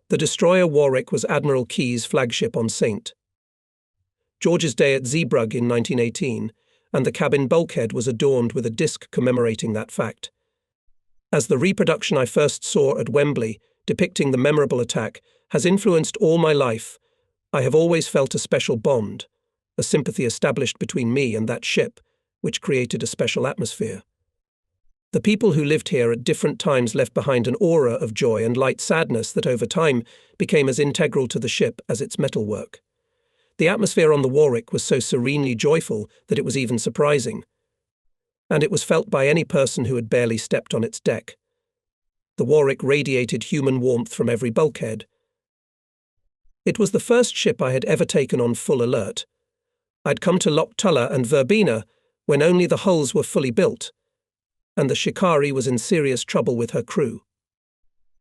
The destroyer Warick was Admiral Key's flagship on St. George's Day at Zeebrugge in 1918, and the cabin bulkhead was adorned with a disc commemorating that fact. As the reproduction I first saw at Wembley, depicting the memorable attack, has influenced all my life, I have always felt a special bond, a sympathy established between me and that ship, which created a special atmosphere. The people who lived here at different times left behind an aura of joy and light sadness that over time became as integral to the ship as its metalwork. The atmosphere on the Warick was so serenely joyful that it was even surprising, and it was felt by any person who had barely stepped on its deck. The Warick radiated human warmth from every bulkhead. It was the first ship I had ever taken on full alert. I'd come to Loch Tulla and Verbena when only the hulls were fully built, and the Shikari was in serious trouble with her crew.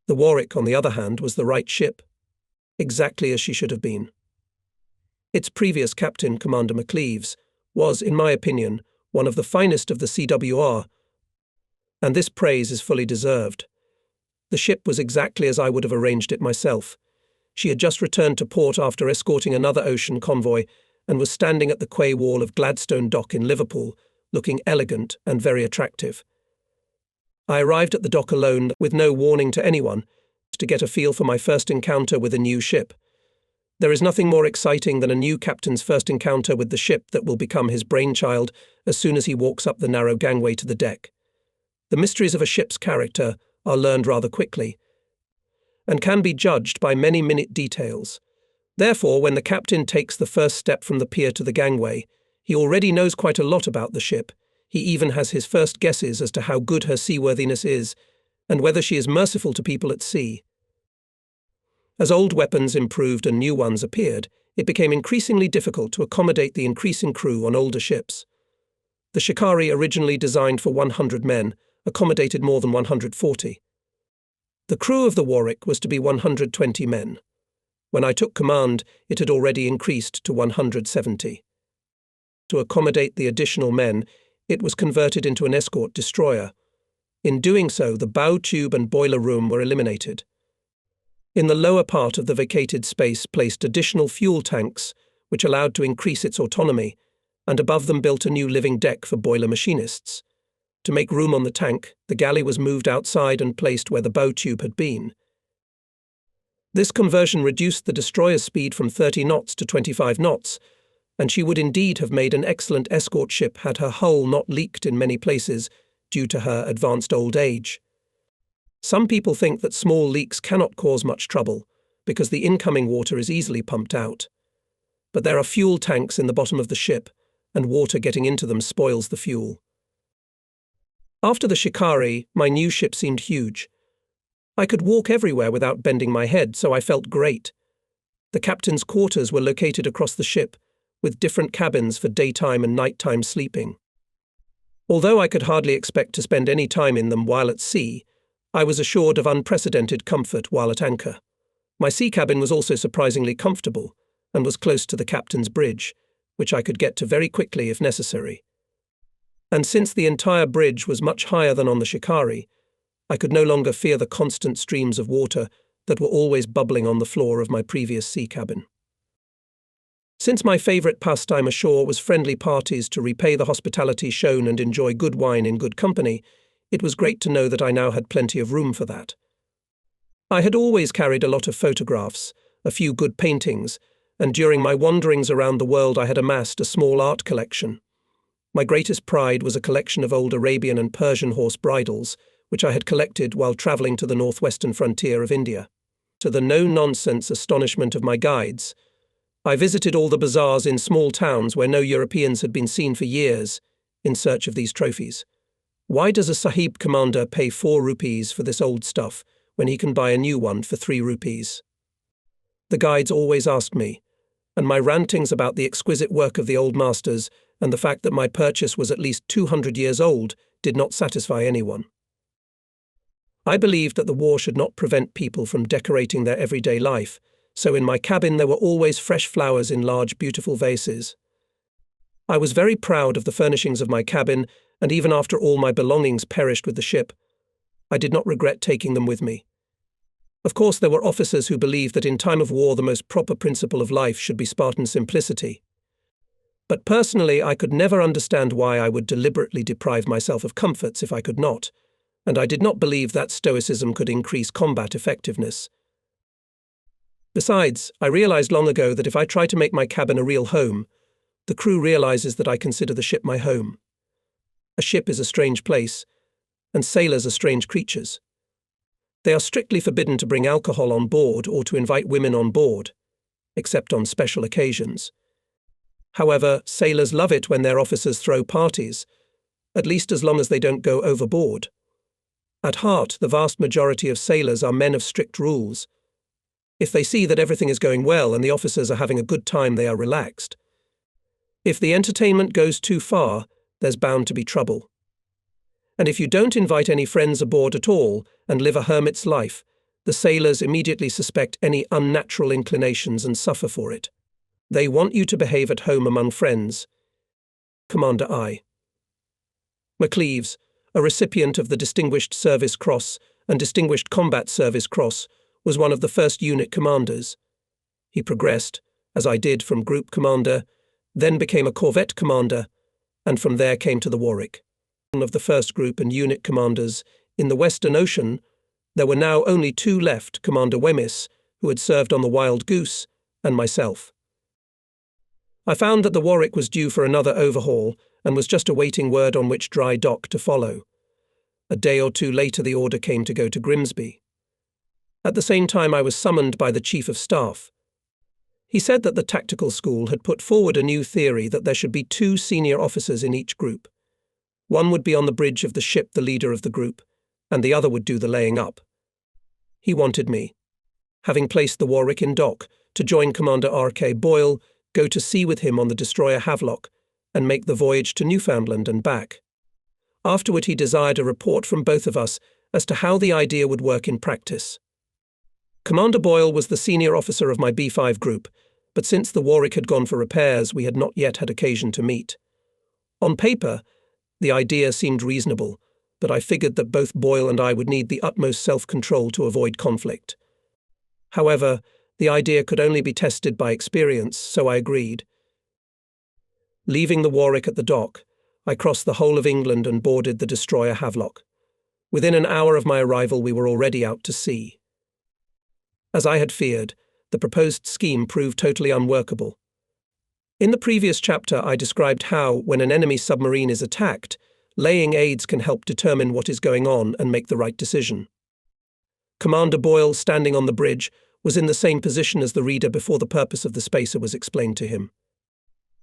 The Warick, on the other hand, was the right ship, exactly as she should have been. Its previous captain, Commander McLeaves, was, in my opinion, one of the finest of the CWR, and this praise is fully deserved. The ship was exactly as I would have arranged it myself. She had just returned to port after escorting another ocean convoy and was standing at the quay wall of Gladstone Dock in Liverpool, looking elegant and very attractive. I arrived at the dock alone with no warning to anyone, to get a feel for my first encounter with a new ship. There is nothing more exciting than a new captain's first encounter with the ship that will become his brainchild as soon as he walks up the narrow gangway to the deck. The mysteries of a ship's character are learned rather quickly, and can be judged by many minute details. Therefore, when the captain takes the first step from the pier to the gangway, he already knows quite a lot about the ship. He even has his first guesses as to how good her seaworthiness is, and whether she is merciful to people at sea. As old weapons improved and new ones appeared, it became increasingly difficult to accommodate the increasing crew on older ships. The Shikari, originally designed for 100 men, accommodated more than 140. The crew of the Warick was to be 120 men. When I took command, it had already increased to 170. To accommodate the additional men, it was converted into an escort destroyer. In doing so, the bow tube and boiler room were eliminated. In the lower part of the vacated space placed additional fuel tanks, which allowed to increase its autonomy, and above them built a new living deck for boiler machinists. To make room on the tank, the galley was moved outside and placed where the bow tube had been. This conversion reduced the destroyer's speed from 30 knots to 25 knots, and she would indeed have made an excellent escort ship had her hull not leaked in many places due to her advanced old age. Some people think that small leaks cannot cause much trouble, because the incoming water is easily pumped out. But there are fuel tanks in the bottom of the ship, and water getting into them spoils the fuel. After the Shikari, my new ship seemed huge. I could walk everywhere without bending my head, so I felt great. The captain's quarters were located across the ship, with different cabins for daytime and nighttime sleeping. Although I could hardly expect to spend any time in them while at sea, I was assured of unprecedented comfort while at anchor. My sea cabin was also surprisingly comfortable, and was close to the captain's bridge, which I could get to very quickly if necessary. And since the entire bridge was much higher than on the Shikari, I could no longer fear the constant streams of water that were always bubbling on the floor of my previous sea cabin. Since my favourite pastime ashore was friendly parties to repay the hospitality shown and enjoy good wine in good company, it was great to know that I now had plenty of room for that. I had always carried a lot of photographs, a few good paintings, and during my wanderings around the world I had amassed a small art collection. My greatest pride was a collection of old Arabian and Persian horse bridles, which I had collected while travelling to the northwestern frontier of India. To the no-nonsense astonishment of my guides, I visited all the bazaars in small towns where no Europeans had been seen for years, in search of these trophies. Why does a Sahib commander pay 4 rupees for this old stuff when he can buy a new one for 3 rupees? The guides always asked me, and my rantings about the exquisite work of the old masters and the fact that my purchase was at least 200 years old did not satisfy anyone. I believed that the war should not prevent people from decorating their everyday life, so in my cabin there were always fresh flowers in large, beautiful vases. I was very proud of the furnishings of my cabin, and even after all my belongings perished with the ship, I did not regret taking them with me. Of course, there were officers who believed that in time of war the most proper principle of life should be Spartan simplicity. But personally, I could never understand why I would deliberately deprive myself of comforts if I could not, and I did not believe that stoicism could increase combat effectiveness. Besides, I realized long ago that if I try to make my cabin a real home, the crew realizes that I consider the ship my home. A ship is a strange place, and sailors are strange creatures. They are strictly forbidden to bring alcohol on board or to invite women on board, except on special occasions. However, sailors love it when their officers throw parties, at least as long as they don't go overboard. At heart, the vast majority of sailors are men of strict rules. If they see that everything is going well and the officers are having a good time, they are relaxed. If the entertainment goes too far, there's bound to be trouble. And if you don't invite any friends aboard at all and live a hermit's life, the sailors immediately suspect any unnatural inclinations and suffer for it. They want you to behave at home among friends. Commander I. McLeaves, a recipient of the Distinguished Service Cross and Distinguished Combat Service Cross, was one of the first unit commanders. He progressed, as I did, from group commander, then became a corvette commander, and from there came to the Warick. Of the first group and unit commanders in the Western Ocean, there were now only two left, Commander Wemyss, who had served on the Wild Goose, and myself. I found that the Warick was due for another overhaul and was just awaiting word on which dry dock to follow. A day or two later the order came to go to Grimsby. At the same time I was summoned by the Chief of Staff. He said that the tactical school had put forward a new theory that there should be two senior officers in each group. One would be on the bridge of the ship, the leader of the group, and the other would do the laying up. He wanted me, having placed the Warick in dock, to join Commander R.K. Boyle, go to sea with him on the destroyer Havelock, and make the voyage to Newfoundland and back. Afterward he desired a report from both of us as to how the idea would work in practice. Commander Boyle was the senior officer of my B5 group, but since the Warick had gone for repairs, we had not yet had occasion to meet. On paper, the idea seemed reasonable, but I figured that both Boyle and I would need the utmost self-control to avoid conflict. However, the idea could only be tested by experience, so I agreed. Leaving the Warick at the dock, I crossed the whole of England and boarded the destroyer Havelock. Within an hour of my arrival, we were already out to sea. As I had feared, the proposed scheme proved totally unworkable. In the previous chapter, I described how, when an enemy submarine is attacked, laying aids can help determine what is going on and make the right decision. Commander Boyle, standing on the bridge, was in the same position as the reader before the purpose of the spacer was explained to him.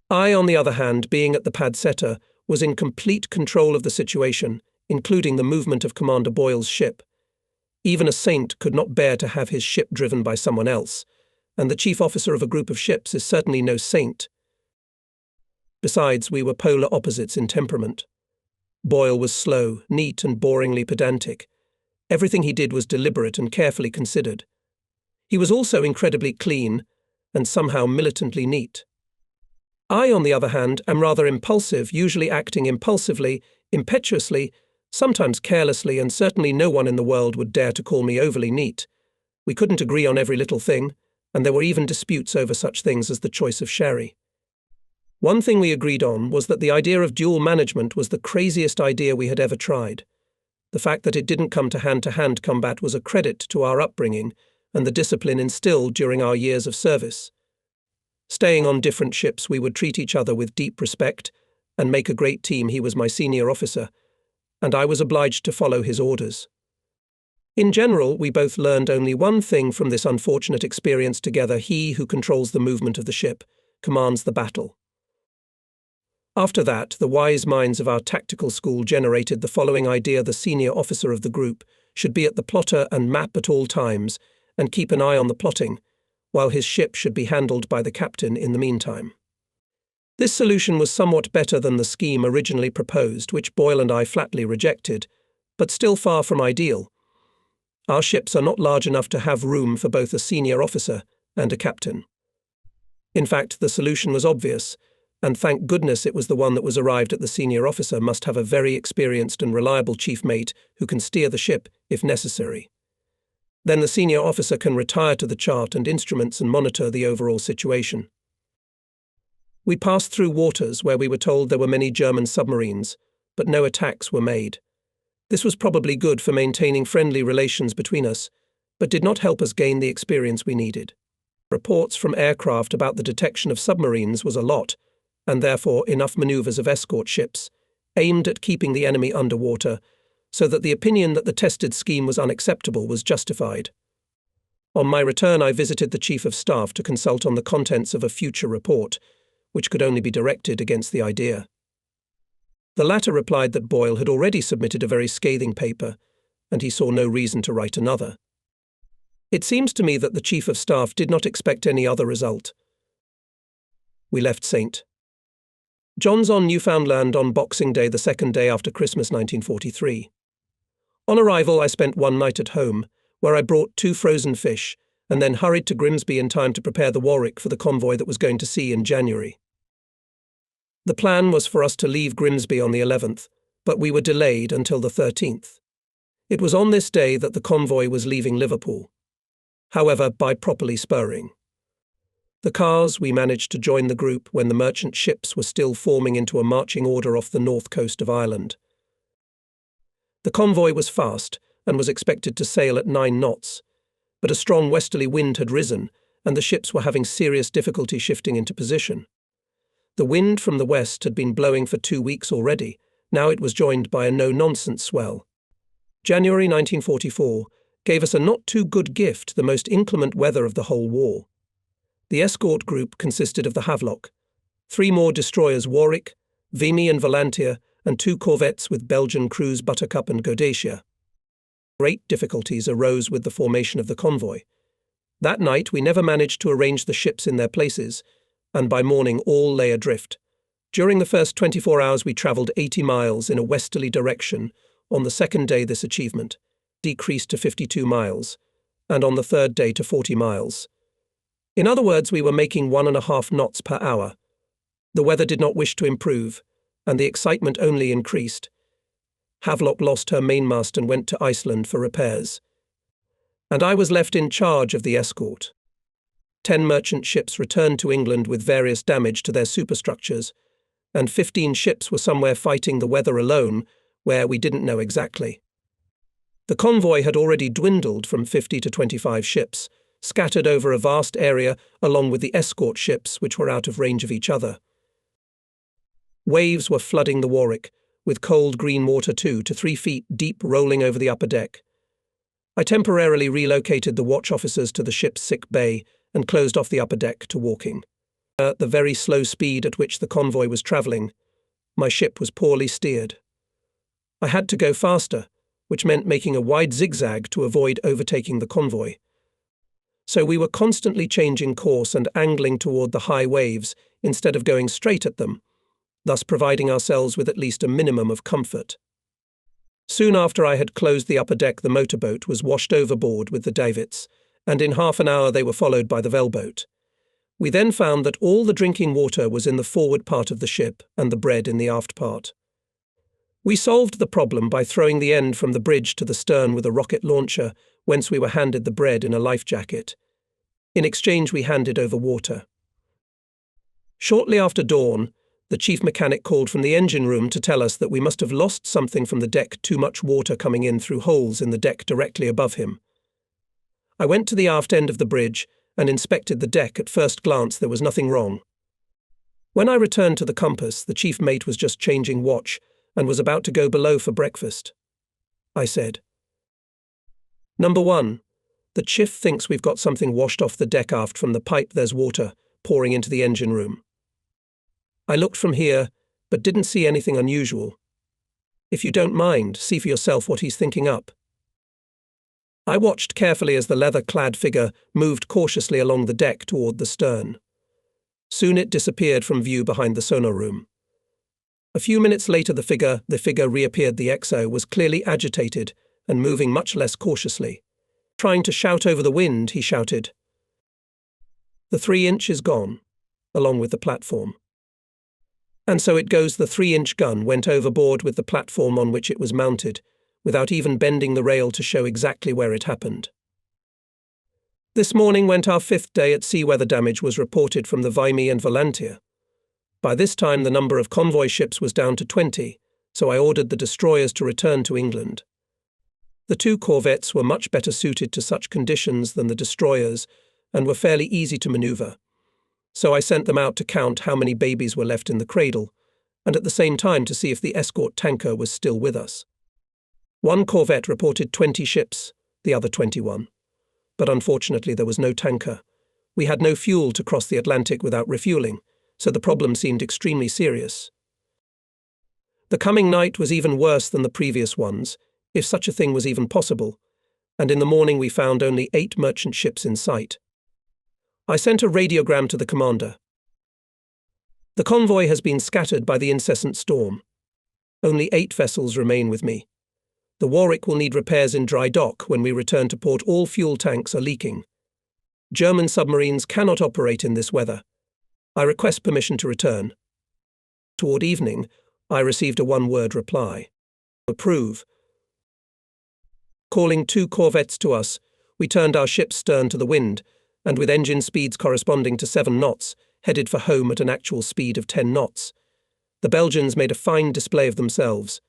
I, on the other hand, being at the pad setter, was in complete control of the situation, including the movement of Commander Boyle's ship. Even a saint could not bear to have his ship driven by someone else, and the chief officer of a group of ships is certainly no saint. Besides, we were polar opposites in temperament. Boyle was slow, neat, and boringly pedantic. Everything he did was deliberate and carefully considered. He was also incredibly clean, and somehow militantly neat. I, on the other hand, am rather impulsive, usually acting impulsively, impetuously, sometimes carelessly, and certainly no one in the world would dare to call me overly neat. We couldn't agree on every little thing, and there were even disputes over such things as the choice of sherry. One thing we agreed on was that the idea of dual management was the craziest idea we had ever tried. The fact that it didn't come to hand combat was a credit to our upbringing and the discipline instilled during our years of service. Staying on different ships, we would treat each other with deep respect and make a great team. He was my senior officer, and I was obliged to follow his orders. In general, we both learned only one thing from this unfortunate experience together: he who controls the movement of the ship commands the battle. After that, the wise minds of our tactical school generated the following idea: the senior officer of the group should be at the plotter and map at all times, and keep an eye on the plotting, while his ship should be handled by the captain in the meantime. This solution was somewhat better than the scheme originally proposed, which Boyle and I flatly rejected, but still far from ideal. Our ships are not large enough to have room for both a senior officer and a captain. In fact, the solution was obvious, and thank goodness it was the one that was arrived at. The senior officer must have a very experienced and reliable chief mate who can steer the ship if necessary. Then the senior officer can retire to the chart and instruments and monitor the overall situation. We passed through waters where we were told there were many German submarines, but no attacks were made. This was probably good for maintaining friendly relations between us, but did not help us gain the experience we needed. Reports from aircraft about the detection of submarines was a lot, and therefore enough maneuvers of escort ships, aimed at keeping the enemy underwater, so that the opinion that the tested scheme was unacceptable was justified. On my return, I visited the Chief of Staff to consult on the contents of a future report, which could only be directed against the idea. The latter replied that Boyle had already submitted a very scathing paper, and he saw no reason to write another. It seems to me that the Chief of Staff did not expect any other result. We left St. John's on Newfoundland on Boxing Day, the second day after Christmas 1943. On arrival, I spent one night at home, where I brought 2 frozen fish, and then hurried to Grimsby in time to prepare the Warwick for the convoy that was going to sea in January. The plan was for us to leave Grimsby on the 11th, but we were delayed until the 13th. It was on this day that the convoy was leaving Liverpool. However, by properly spurring. The cars, we managed to join the group when the merchant ships were still forming into a marching order off the north coast of Ireland. The convoy was fast and was expected to sail at 9 knots, but a strong westerly wind had risen and the ships were having serious difficulty shifting into position. The wind from the west had been blowing for 2 weeks already. Now it was joined by a no-nonsense swell. January 1944 gave us a not-too-good gift, the most inclement weather of the whole war. The escort group consisted of the Havelock, 3 more destroyers Warick, Vimy and Volantia, and 2 corvettes with Belgian crews Buttercup and Godatia. Great difficulties arose with the formation of the convoy. That night we never managed to arrange the ships in their places, and by morning all lay adrift. During the first 24 hours we travelled 80 miles in a westerly direction. On the second day this achievement decreased to 52 miles, and on the third day to 40 miles. In other words, we were making 1.5 knots per hour. The weather did not wish to improve, and the excitement only increased. Havelock lost her mainmast and went to Iceland for repairs. And I was left in charge of the escort. 10 merchant ships returned to England with various damage to their superstructures, and 15 ships were somewhere fighting the weather alone, where we didn't know exactly. The convoy had already dwindled from 50 to 25 ships, scattered over a vast area along with the escort ships which were out of range of each other. Waves were flooding the Warwick, with cold green water 2 to 3 feet deep rolling over the upper deck. I temporarily relocated the watch officers to the ship's sick bay and closed off the upper deck to walking. At the very slow speed at which the convoy was travelling, my ship was poorly steered. I had to go faster, which meant making a wide zigzag to avoid overtaking the convoy. So we were constantly changing course and angling toward the high waves instead of going straight at them, thus providing ourselves with at least a minimum of comfort. Soon after I had closed the upper deck, the motorboat was washed overboard with the davits, and in half an hour they were followed by the Velboat. We then found that all the drinking water was in the forward part of the ship and the bread in the aft part. We solved the problem by throwing the end from the bridge to the stern with a rocket launcher, whence we were handed the bread in a life jacket. In exchange we handed over water. Shortly after dawn, the chief mechanic called from the engine room to tell us that we must have lost something from the deck, too much water coming in through holes in the deck directly above him. I went to the aft end of the bridge and inspected the deck. At first glance there was nothing wrong. When I returned to the compass, the chief mate was just changing watch and was about to go below for breakfast. I said, "Number 1, the chief thinks we've got something washed off the deck aft from the pipe. There's water pouring into the engine room. I looked from here, but didn't see anything unusual. If you don't mind, see for yourself what he's thinking up." I watched carefully as the leather-clad figure moved cautiously along the deck toward the stern. Soon it disappeared from view behind the sonar room. A few minutes later the figure reappeared. The XO was clearly agitated and moving much less cautiously. Trying to shout over the wind, he shouted, "The 3-inch is gone," along with the platform. And so it goes. The 3-inch gun went overboard with the platform on which it was mounted, without even bending the rail to show exactly where it happened. This morning went our 5th day at sea. Weather damage was reported from the Vimy and Valentia. By this time the number of convoy ships was down to 20, so I ordered the destroyers to return to England. The 2 corvettes were much better suited to such conditions than the destroyers and were fairly easy to manoeuvre, so I sent them out to count how many babies were left in the cradle, and at the same time to see if the escort tanker was still with us. 1 corvette reported 20 ships, the other 21. But unfortunately there was no tanker. We had no fuel to cross the Atlantic without refueling, so the problem seemed extremely serious. The coming night was even worse than the previous ones, if such a thing was even possible, and in the morning we found only 8 merchant ships in sight. I sent a radiogram to the commander. The convoy has been scattered by the incessant storm. Only 8 vessels remain with me. The Warick will need repairs in dry dock when we return to port. All fuel tanks are leaking. German submarines cannot operate in this weather. I request permission to return. Toward evening, I received a one-word reply. Approve. Calling 2 corvettes to us, we turned our ship's stern to the wind, and with engine speeds corresponding to 7 knots, headed for home at an actual speed of 10 knots. The Belgians made a fine display of themselves.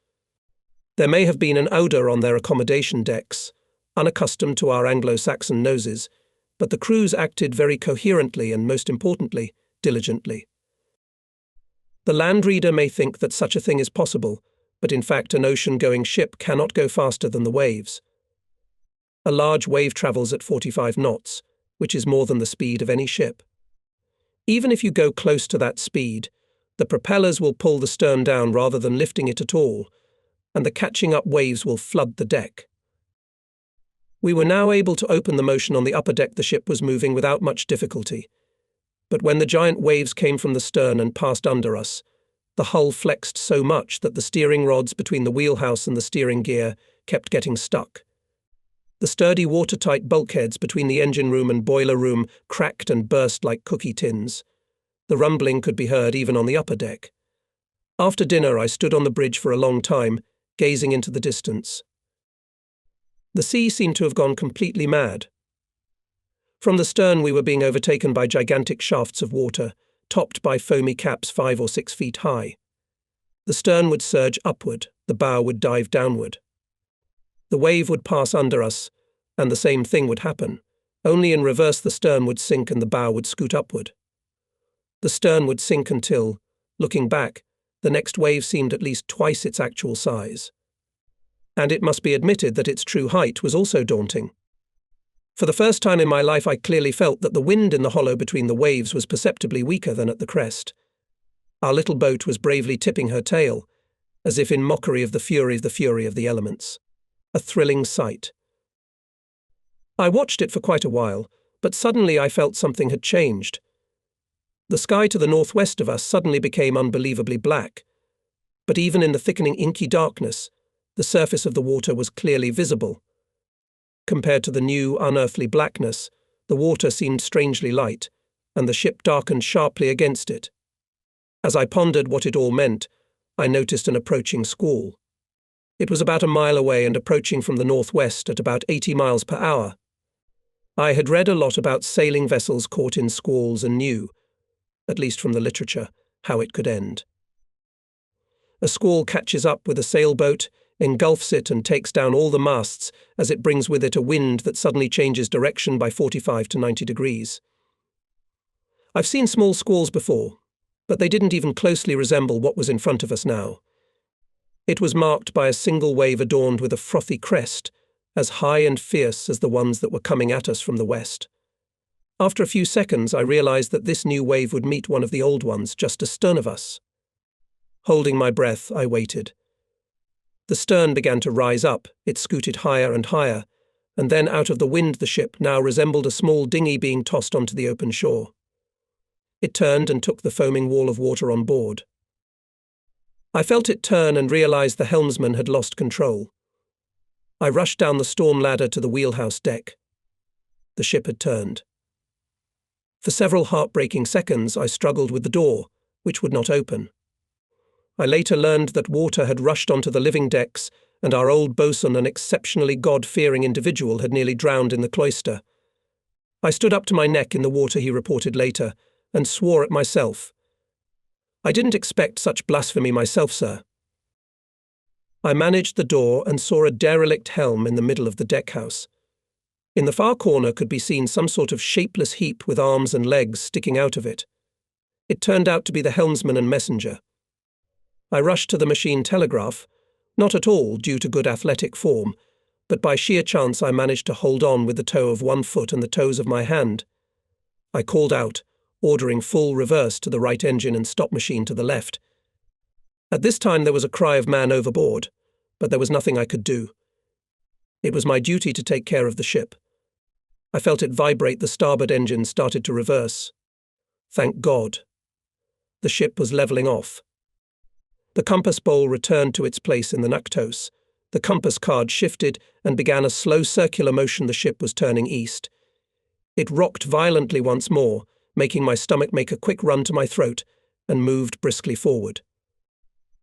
There may have been an odour on their accommodation decks, unaccustomed to our Anglo-Saxon noses, but the crews acted very coherently and, most importantly, diligently. The land reader may think that such a thing is possible, but in fact an ocean-going ship cannot go faster than the waves. A large wave travels at 45 knots, which is more than the speed of any ship. Even if you go close to that speed, the propellers will pull the stern down rather than lifting it at all, and the catching up waves will flood the deck. We were now able to open the motion on the upper deck. The ship was moving without much difficulty, but when the giant waves came from the stern and passed under us, the hull flexed so much that the steering rods between the wheelhouse and the steering gear kept getting stuck. The sturdy watertight bulkheads between the engine room and boiler room cracked and burst like cookie tins. The rumbling could be heard even on the upper deck. After dinner I stood on the bridge for a long time, gazing into the distance. The sea seemed to have gone completely mad. From the stern we were being overtaken by gigantic shafts of water, topped by foamy caps 5 or 6 feet high. The stern would surge upward, the bow would dive downward. The wave would pass under us, and the same thing would happen. Only in reverse the stern would sink and the bow would scoot upward. The stern would sink until, looking back, the next wave seemed at least twice its actual size. And it must be admitted that its true height was also daunting. For the first time in my life I clearly felt that the wind in the hollow between the waves was perceptibly weaker than at the crest. Our little boat was bravely tipping her tail, as if in mockery of the fury of the elements. A thrilling sight. I watched it for quite a while, but suddenly I felt something had changed. The sky to the northwest of us suddenly became unbelievably black, but even in the thickening inky darkness, the surface of the water was clearly visible. Compared to the new, unearthly blackness, the water seemed strangely light, and the ship darkened sharply against it. As I pondered what it all meant, I noticed an approaching squall. It was about a mile away and approaching from the northwest at about 80 miles per hour. I had read a lot about sailing vessels caught in squalls and knew, at least from the literature, how it could end. A squall catches up with a sailboat, engulfs it and takes down all the masts as it brings with it a wind that suddenly changes direction by 45 to 90 degrees. I've seen small squalls before, but they didn't even closely resemble what was in front of us now. It was marked by a single wave adorned with a frothy crest, as high and fierce as the ones that were coming at us from the west. After a few seconds, I realized that this new wave would meet one of the old ones just astern of us. Holding my breath, I waited. The stern began to rise up, it scooted higher and higher, and then out of the wind the ship now resembled a small dinghy being tossed onto the open shore. It turned and took the foaming wall of water on board. I felt it turn and realized the helmsman had lost control. I rushed down the storm ladder to the wheelhouse deck. The ship had turned. For several heartbreaking seconds I struggled with the door, which would not open. I later learned that water had rushed onto the living decks, and our old boatswain, an exceptionally God-fearing individual, had nearly drowned in the cloister. I stood up to my neck in the water, he reported later, and swore at myself. I didn't expect such blasphemy myself, sir. I managed the door and saw a derelict helm in the middle of the deckhouse. In the far corner could be seen some sort of shapeless heap with arms and legs sticking out of it. It turned out to be the helmsman and messenger. I rushed to the machine telegraph, not at all due to good athletic form, but by sheer chance I managed to hold on with the toe of one foot and the toes of my hand. I called out, ordering full reverse to the right engine and stop machine to the left. At this time there was a cry of man overboard, but there was nothing I could do. It was my duty to take care of the ship. I felt it vibrate. The starboard engine started to reverse. Thank God. The ship was levelling off. The compass bowl returned to its place in the nactos. The compass card shifted and began a slow circular motion. The ship was turning east. It rocked violently once more, making my stomach make a quick run to my throat, and moved briskly forward.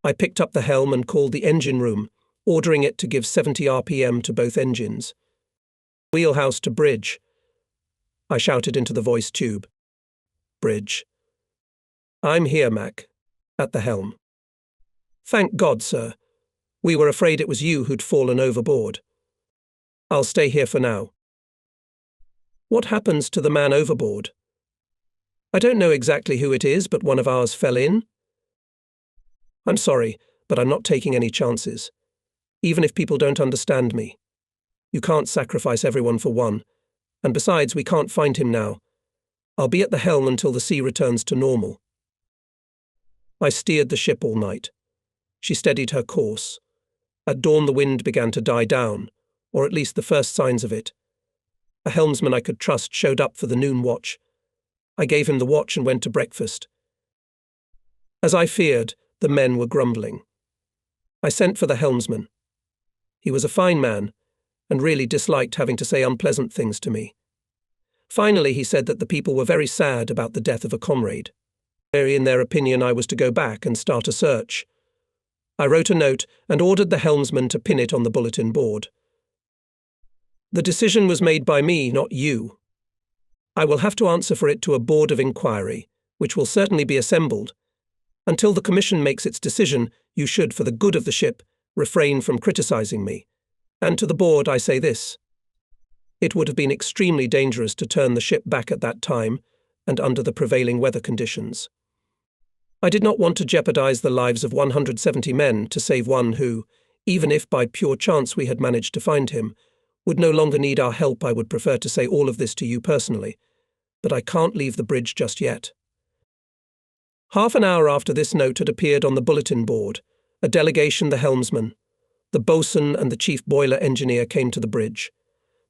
I picked up the helm and called the engine room, ordering it to give 70 RPM to both engines. Wheelhouse to bridge, I shouted into the voice tube. Bridge. I'm here, Mac. At the helm. Thank God, sir. We were afraid it was you who'd fallen overboard. I'll stay here for now. What happens to the man overboard? I don't know exactly who it is, but one of ours fell in. I'm sorry, but I'm not taking any chances. Even if people don't understand me. You can't sacrifice everyone for one. And besides, we can't find him now. I'll be at the helm until the sea returns to normal. I steered the ship all night. She steadied her course. At dawn the wind began to die down, or at least the first signs of it. A helmsman I could trust showed up for the noon watch. I gave him the watch and went to breakfast. As I feared, the men were grumbling. I sent for the helmsman. He was a fine man, and really disliked having to say unpleasant things to me. Finally, he said that the people were very sad about the death of a comrade. In their opinion, I was to go back and start a search. I wrote a note and ordered the helmsman to pin it on the bulletin board. The decision was made by me, not you. I will have to answer for it to a board of inquiry, which will certainly be assembled. Until the commission makes its decision, you should, for the good of the ship, refrain from criticizing me. And to the board I say this. It would have been extremely dangerous to turn the ship back at that time and under the prevailing weather conditions. I did not want to jeopardize the lives of 170 men to save one who, even if by pure chance we had managed to find him, would no longer need our help. I would prefer to say all of this to you personally, but I can't leave the bridge just yet. Half an hour after this note had appeared on the bulletin board, a delegation, the helmsman, the boatswain and the chief boiler engineer came to the bridge.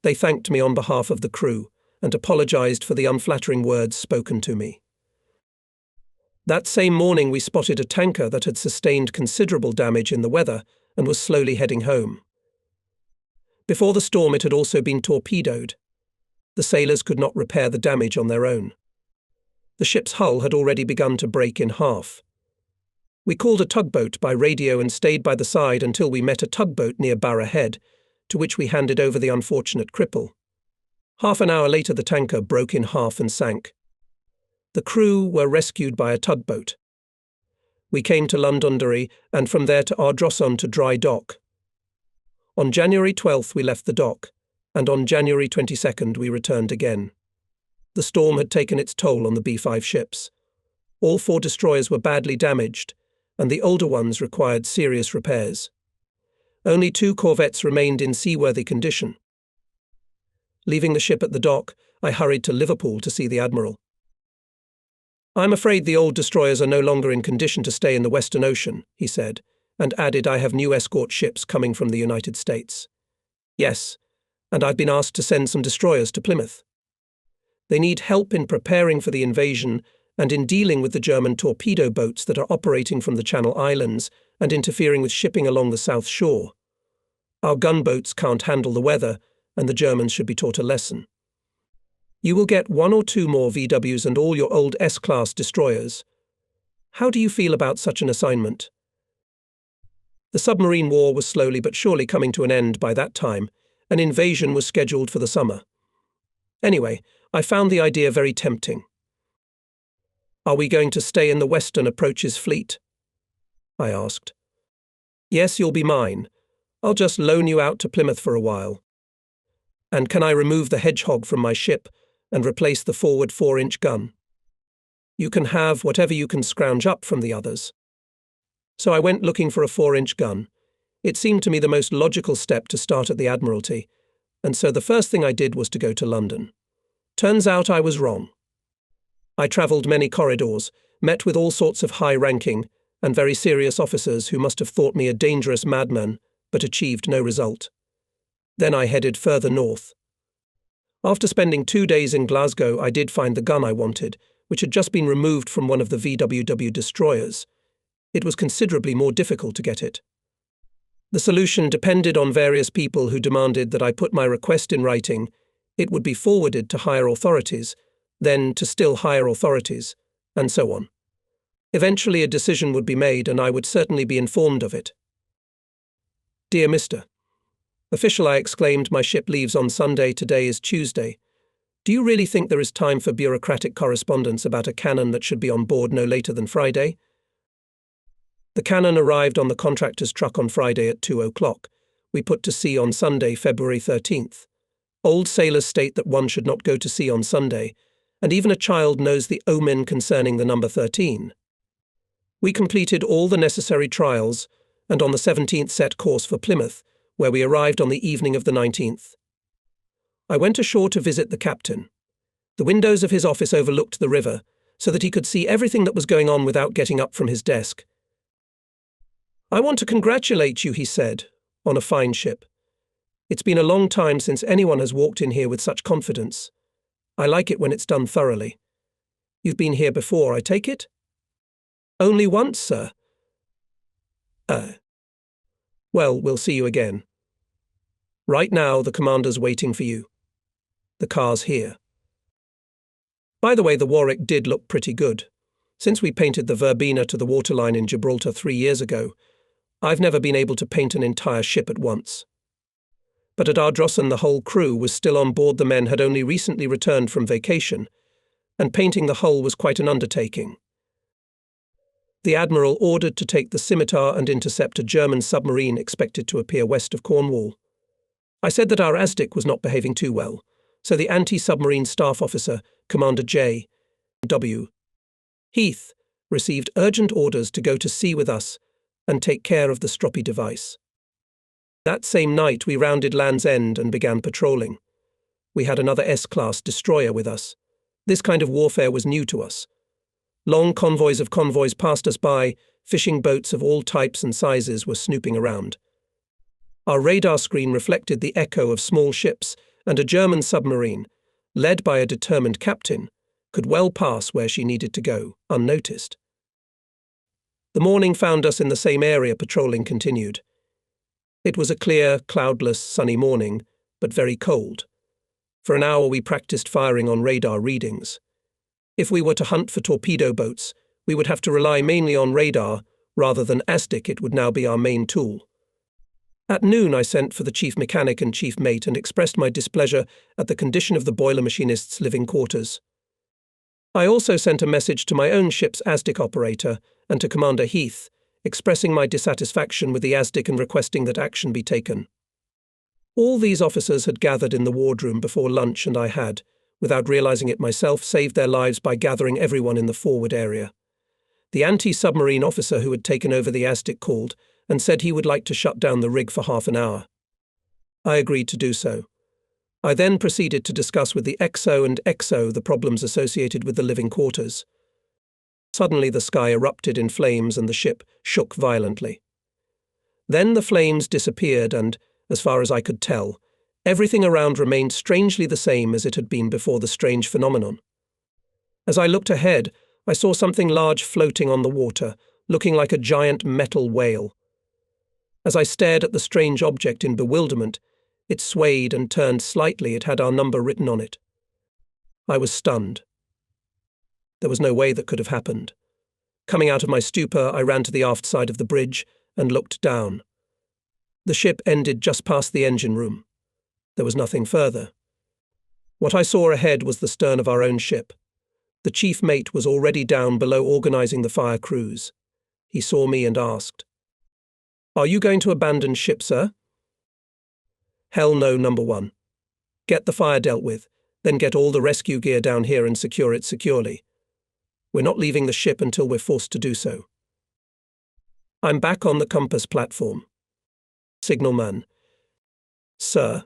They thanked me on behalf of the crew and apologized for the unflattering words spoken to me. That same morning we spotted a tanker that had sustained considerable damage in the weather and was slowly heading home. Before the storm it had also been torpedoed. The sailors could not repair the damage on their own. The ship's hull had already begun to break in half. We called a tugboat by radio and stayed by the side until we met a tugboat near Barra Head, to which we handed over the unfortunate cripple. Half an hour later the tanker broke in half and sank. The crew were rescued by a tugboat. We came to Londonderry and from there to Ardrossan to dry dock. On January 12th we left the dock, and on January 22nd we returned again. The storm had taken its toll on the B-5 ships. All 4 destroyers were badly damaged, and the older ones required serious repairs. Only 2 corvettes remained in seaworthy condition. Leaving the ship at the dock, I hurried to Liverpool to see the Admiral. I'm afraid the old destroyers are no longer in condition to stay in the Western Ocean, he said, and added I have new escort ships coming from the United States. Yes, and I've been asked to send some destroyers to Plymouth. They need help in preparing for the invasion and in dealing with the German torpedo boats that are operating from the Channel Islands and interfering with shipping along the South Shore. Our gunboats can't handle the weather, and the Germans should be taught a lesson. You will get 1 or 2 more VWs and all your old S-class destroyers. How do you feel about such an assignment? The submarine war was slowly but surely coming to an end by that time. An invasion was scheduled for the summer. Anyway, I found the idea very tempting. "Are we going to stay in the Western Approaches fleet?" I asked. "Yes, you'll be mine. I'll just loan you out to Plymouth for a while. And can I remove the Hedgehog from my ship and replace the forward 4-inch gun? You can have whatever you can scrounge up from the others." So I went looking for a 4-inch gun. It seemed to me the most logical step to start at the Admiralty, and so the first thing I did was to go to London. Turns out I was wrong. I travelled many corridors, met with all sorts of high-ranking and very serious officers who must have thought me a dangerous madman, but achieved no result. Then I headed further north. After spending 2 days in Glasgow, I did find the gun I wanted, which had just been removed from one of the VWW destroyers. It was considerably more difficult to get it. The solution depended on various people who demanded that I put my request in writing. It would be forwarded to higher authorities, then to still higher authorities, and so on. Eventually a decision would be made, and I would certainly be informed of it. "Dear Mr. Official," I exclaimed, "my ship leaves on Sunday, today is Tuesday. Do you really think there is time for bureaucratic correspondence about a cannon that should be on board no later than Friday?" The cannon arrived on the contractor's truck on Friday at 2:00. We put to sea on Sunday, February 13th. Old sailors state that one should not go to sea on Sunday, and even a child knows the omen concerning the number 13. We completed all the necessary trials, and on the 17th set course for Plymouth, where we arrived on the evening of the 19th. I went ashore to visit the captain. The windows of his office overlooked the river, so that he could see everything that was going on without getting up from his desk. "I want to congratulate you," he said, "on a fine ship. It's been a long time since anyone has walked in here with such confidence. I like it when it's done thoroughly. You've been here before, I take it?" "Only once, sir." Well, we'll see you again. Right now, the commander's waiting for you. The car's here." By the way, the Warick did look pretty good. Since we painted the Verbena to the waterline in Gibraltar 3 years ago, I've never been able to paint an entire ship at once. But at Ardrossan, the whole crew was still on board. The men had only recently returned from vacation, and painting the hull was quite an undertaking. The Admiral ordered to take the Scimitar and intercept a German submarine expected to appear west of Cornwall. I said that our Aztec was not behaving too well, so the anti-submarine staff officer, Commander J. W. Heath, received urgent orders to go to sea with us and take care of the stroppy device. That same night we rounded Land's End and began patrolling. We had another S-class destroyer with us. This kind of warfare was new to us. Long convoys of convoys passed us by, fishing boats of all types and sizes were snooping around. Our radar screen reflected the echo of small ships, and a German submarine, led by a determined captain, could well pass where she needed to go, unnoticed. The morning found us in the same area. Patrolling continued. It was a clear, cloudless, sunny morning, but very cold. For an hour we practiced firing on radar readings. If we were to hunt for torpedo boats, we would have to rely mainly on radar, rather than Aztec. It would now be our main tool. At noon I sent for the chief mechanic and chief mate and expressed my displeasure at the condition of the boiler machinist's living quarters. I also sent a message to my own ship's Aztec operator and to Commander Heath, expressing my dissatisfaction with the Aztec and requesting that action be taken. All these officers had gathered in the wardroom before lunch, and I had, without realizing it myself, saved their lives by gathering everyone in the forward area. The anti-submarine officer who had taken over the Aztec called and said he would like to shut down the rig for half an hour. I agreed to do so. I then proceeded to discuss with the XO and XO the problems associated with the living quarters. Suddenly the sky erupted in flames and the ship shook violently. Then the flames disappeared and, as far as I could tell, everything around remained strangely the same as it had been before the strange phenomenon. As I looked ahead, I saw something large floating on the water, looking like a giant metal whale. As I stared at the strange object in bewilderment, it swayed and turned slightly. It had our number written on it. I was stunned. There was no way that could have happened. Coming out of my stupor, I ran to the aft side of the bridge and looked down. The ship ended just past the engine room. There was nothing further. What I saw ahead was the stern of our own ship. The chief mate was already down below organising the fire crews. He saw me and asked, "Are you going to abandon ship, sir?" "Hell no, number one. Get the fire dealt with, then get all the rescue gear down here and secure it securely. We're not leaving the ship until we're forced to do so." I'm back on the compass platform. Signalman. "Sir,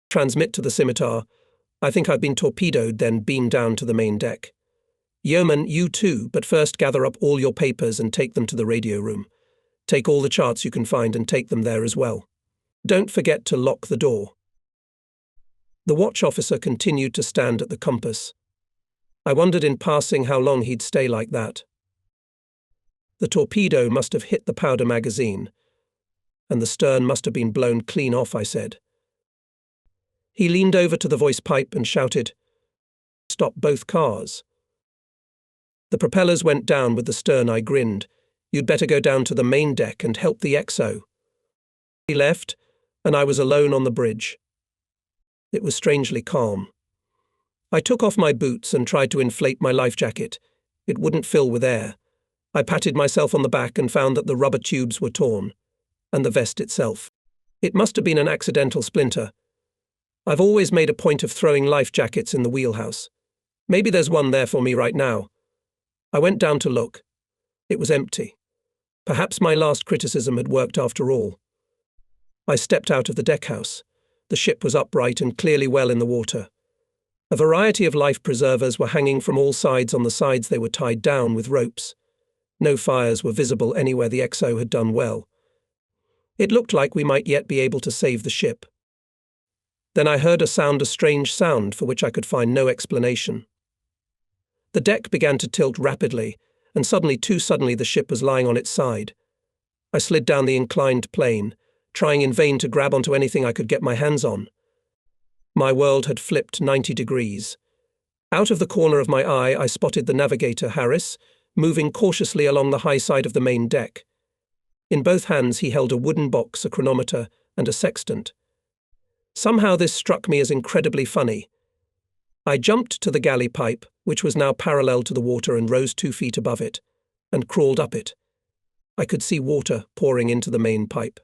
transmit to the scimitar. I think I've been torpedoed, then beamed down to the main deck. Yeoman, you too, but first gather up all your papers and take them to the radio room. Take all the charts you can find and take them there as well. Don't forget to lock the door." The watch officer continued to stand at the compass. I wondered in passing how long he'd stay like that. The torpedo must have hit the powder magazine, and the stern must have been blown clean off, I said. He leaned over to the voice pipe and shouted, "Stop both cars." The propellers went down with the stern. I grinned. "You'd better go down to the main deck and help the XO." He left, and I was alone on the bridge. It was strangely calm. I took off my boots and tried to inflate my life jacket. It wouldn't fill with air. I patted myself on the back and found that the rubber tubes were torn, and the vest itself. It must have been an accidental splinter. I've always made a point of throwing life jackets in the wheelhouse. Maybe there's one there for me right now. I went down to look. It was empty. Perhaps my last criticism had worked after all. I stepped out of the deckhouse. The ship was upright and clearly well in the water. A variety of life preservers were hanging from all sides on the sides they were tied down with ropes. No fires were visible anywhere the XO had done well. It looked like we might yet be able to save the ship. Then I heard a strange sound for which I could find no explanation. The deck began to tilt rapidly, and too suddenly the ship was lying on its side. I slid down the inclined plane, trying in vain to grab onto anything I could get my hands on. My world had flipped 90 degrees. Out of the corner of my eye, I spotted the navigator, Harris, moving cautiously along the high side of the main deck. In both hands he held a wooden box, a chronometer, and a sextant. Somehow this struck me as incredibly funny. I jumped to the galley pipe, which was now parallel to the water and rose 2 feet above it, and crawled up it. I could see water pouring into the main pipe.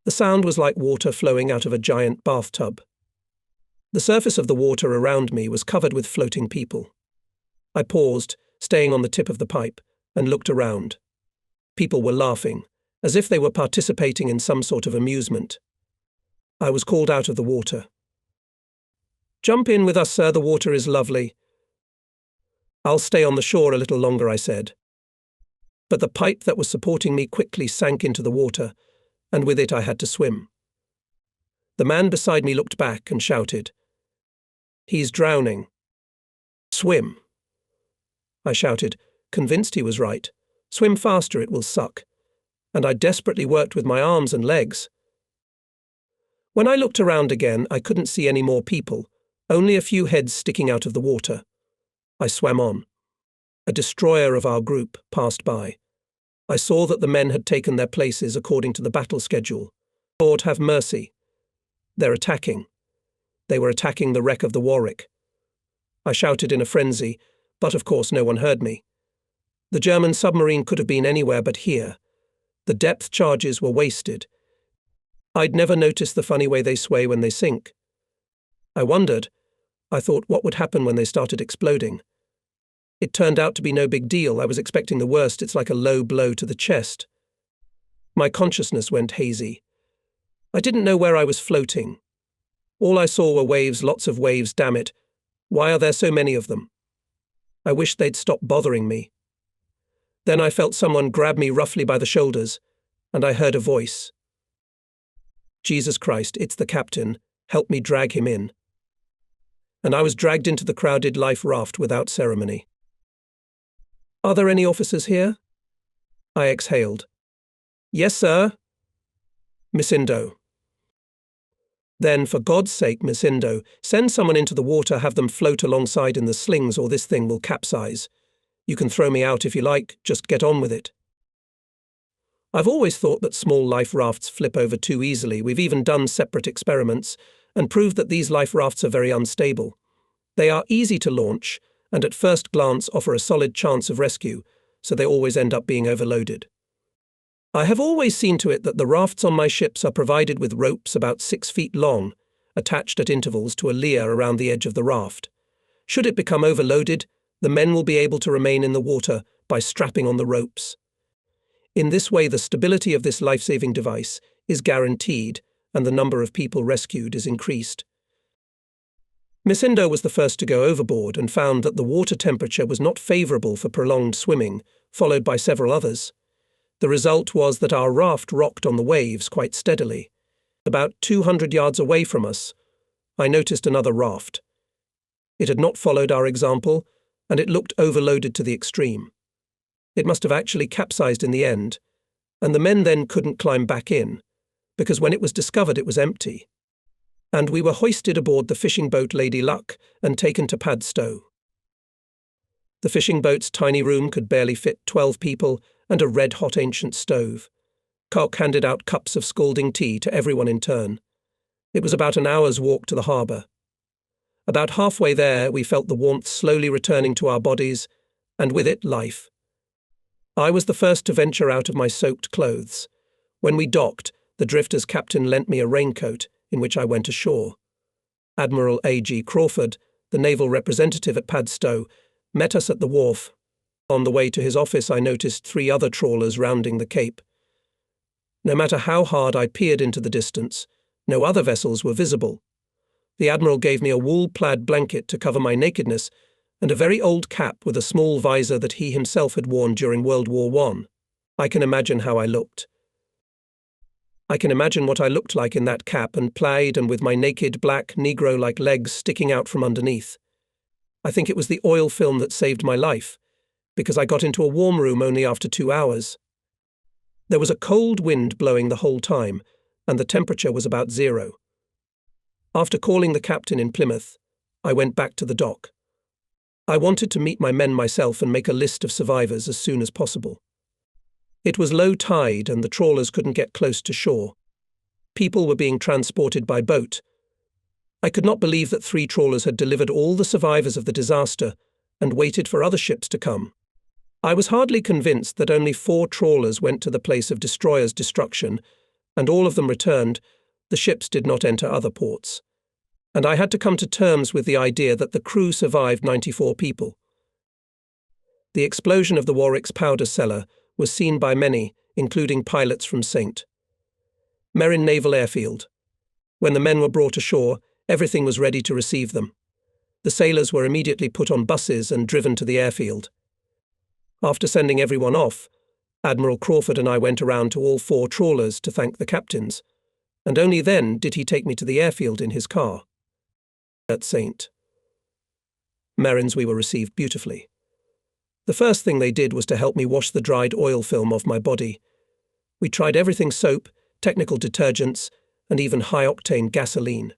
The sound was like water flowing out of a giant bathtub. The surface of the water around me was covered with floating people. I paused, staying on the tip of the pipe, and looked around. People were laughing, as if they were participating in some sort of amusement. I was called out of the water. "Jump in with us, sir, the water is lovely." "I'll stay on the shore a little longer," I said. But the pipe that was supporting me quickly sank into the water, and with it I had to swim. The man beside me looked back and shouted, "He's drowning." "Swim." I shouted, convinced he was right. "Swim faster, it will suck." And I desperately worked with my arms and legs. When I looked around again, I couldn't see any more people, only a few heads sticking out of the water. I swam on. A destroyer of our group passed by. I saw that the men had taken their places according to the battle schedule. Lord have mercy. They're attacking. They were attacking the wreck of the Warick. I shouted in a frenzy, but of course no one heard me. The German submarine could have been anywhere but here. The depth charges were wasted. I'd never noticed the funny way they sway when they sink. I wondered. I thought, what would happen when they started exploding? It turned out to be no big deal. I was expecting the worst. It's like a low blow to the chest. My consciousness went hazy. I didn't know where I was floating. All I saw were waves, lots of waves, damn it. Why are there so many of them? I wished they'd stop bothering me. Then I felt someone grab me roughly by the shoulders, and I heard a voice. "Jesus Christ, it's the captain. Help me drag him in." And I was dragged into the crowded life raft without ceremony. "Are there any officers here?" I exhaled. "Yes, sir." "Miss Indo." "Then, for God's sake, Miss Indo, send someone into the water, have them float alongside in the slings, or this thing will capsize. You can throw me out if you like, just get on with it." I've always thought that small life rafts flip over too easily. We've even done separate experiments and proved that these life rafts are very unstable. They are easy to launch and at first glance offer a solid chance of rescue, so they always end up being overloaded. I have always seen to it that the rafts on my ships are provided with ropes about 6 feet long, attached at intervals to a leer around the edge of the raft. Should it become overloaded, the men will be able to remain in the water by strapping on the ropes. In this way, the stability of this life-saving device is guaranteed and the number of people rescued is increased. Miss Indo was the first to go overboard and found that the water temperature was not favourable for prolonged swimming, followed by several others. The result was that our raft rocked on the waves quite steadily. About 200 yards away from us, I noticed another raft. It had not followed our example, and it looked overloaded to the extreme. It must have actually capsized in the end, and the men then couldn't climb back in, because when it was discovered it was empty. And we were hoisted aboard the fishing boat Lady Luck and taken to Padstow. The fishing boat's tiny room could barely fit 12 people and a red-hot ancient stove. Cock handed out cups of scalding tea to everyone in turn. It was about an hour's walk to the harbour. About halfway there, we felt the warmth slowly returning to our bodies, and with it, life. I was the first to venture out of my soaked clothes. When we docked, the drifter's captain lent me a raincoat, in which I went ashore. Admiral A.G. Crawford, the naval representative at Padstow, met us at the wharf. On the way to his office, I noticed 3 other trawlers rounding the cape. No matter how hard I peered into the distance, no other vessels were visible. The Admiral gave me a wool-plaid blanket to cover my nakedness and a very old cap with a small visor that he himself had worn during World War I. I can imagine how I looked. I can imagine what I looked like in that cap and plaid and with my naked, black, Negro-like legs sticking out from underneath. I think it was the oil film that saved my life, because I got into a warm room only after 2 hours. There was a cold wind blowing the whole time, and the temperature was about 0. After calling the captain in Plymouth, I went back to the dock. I wanted to meet my men myself and make a list of survivors as soon as possible. It was low tide and the trawlers couldn't get close to shore. People were being transported by boat. I could not believe that 3 trawlers had delivered all the survivors of the disaster and waited for other ships to come. I was hardly convinced that only 4 trawlers went to the place of destroyers' destruction, and all of them returned. The ships did not enter other ports. And I had to come to terms with the idea that the crew survived 94 people. The explosion of the Warick's powder cellar was seen by many, including pilots from St. Merrin Naval Airfield. When the men were brought ashore, everything was ready to receive them. The sailors were immediately put on buses and driven to the airfield. After sending everyone off, Admiral Crawford and I went around to all 4 trawlers to thank the captains, and only then did he take me to the airfield in his car. At St. Merrin's we were received beautifully. The first thing they did was to help me wash the dried oil film off my body. We tried everything: soap, technical detergents, and even high-octane gasoline.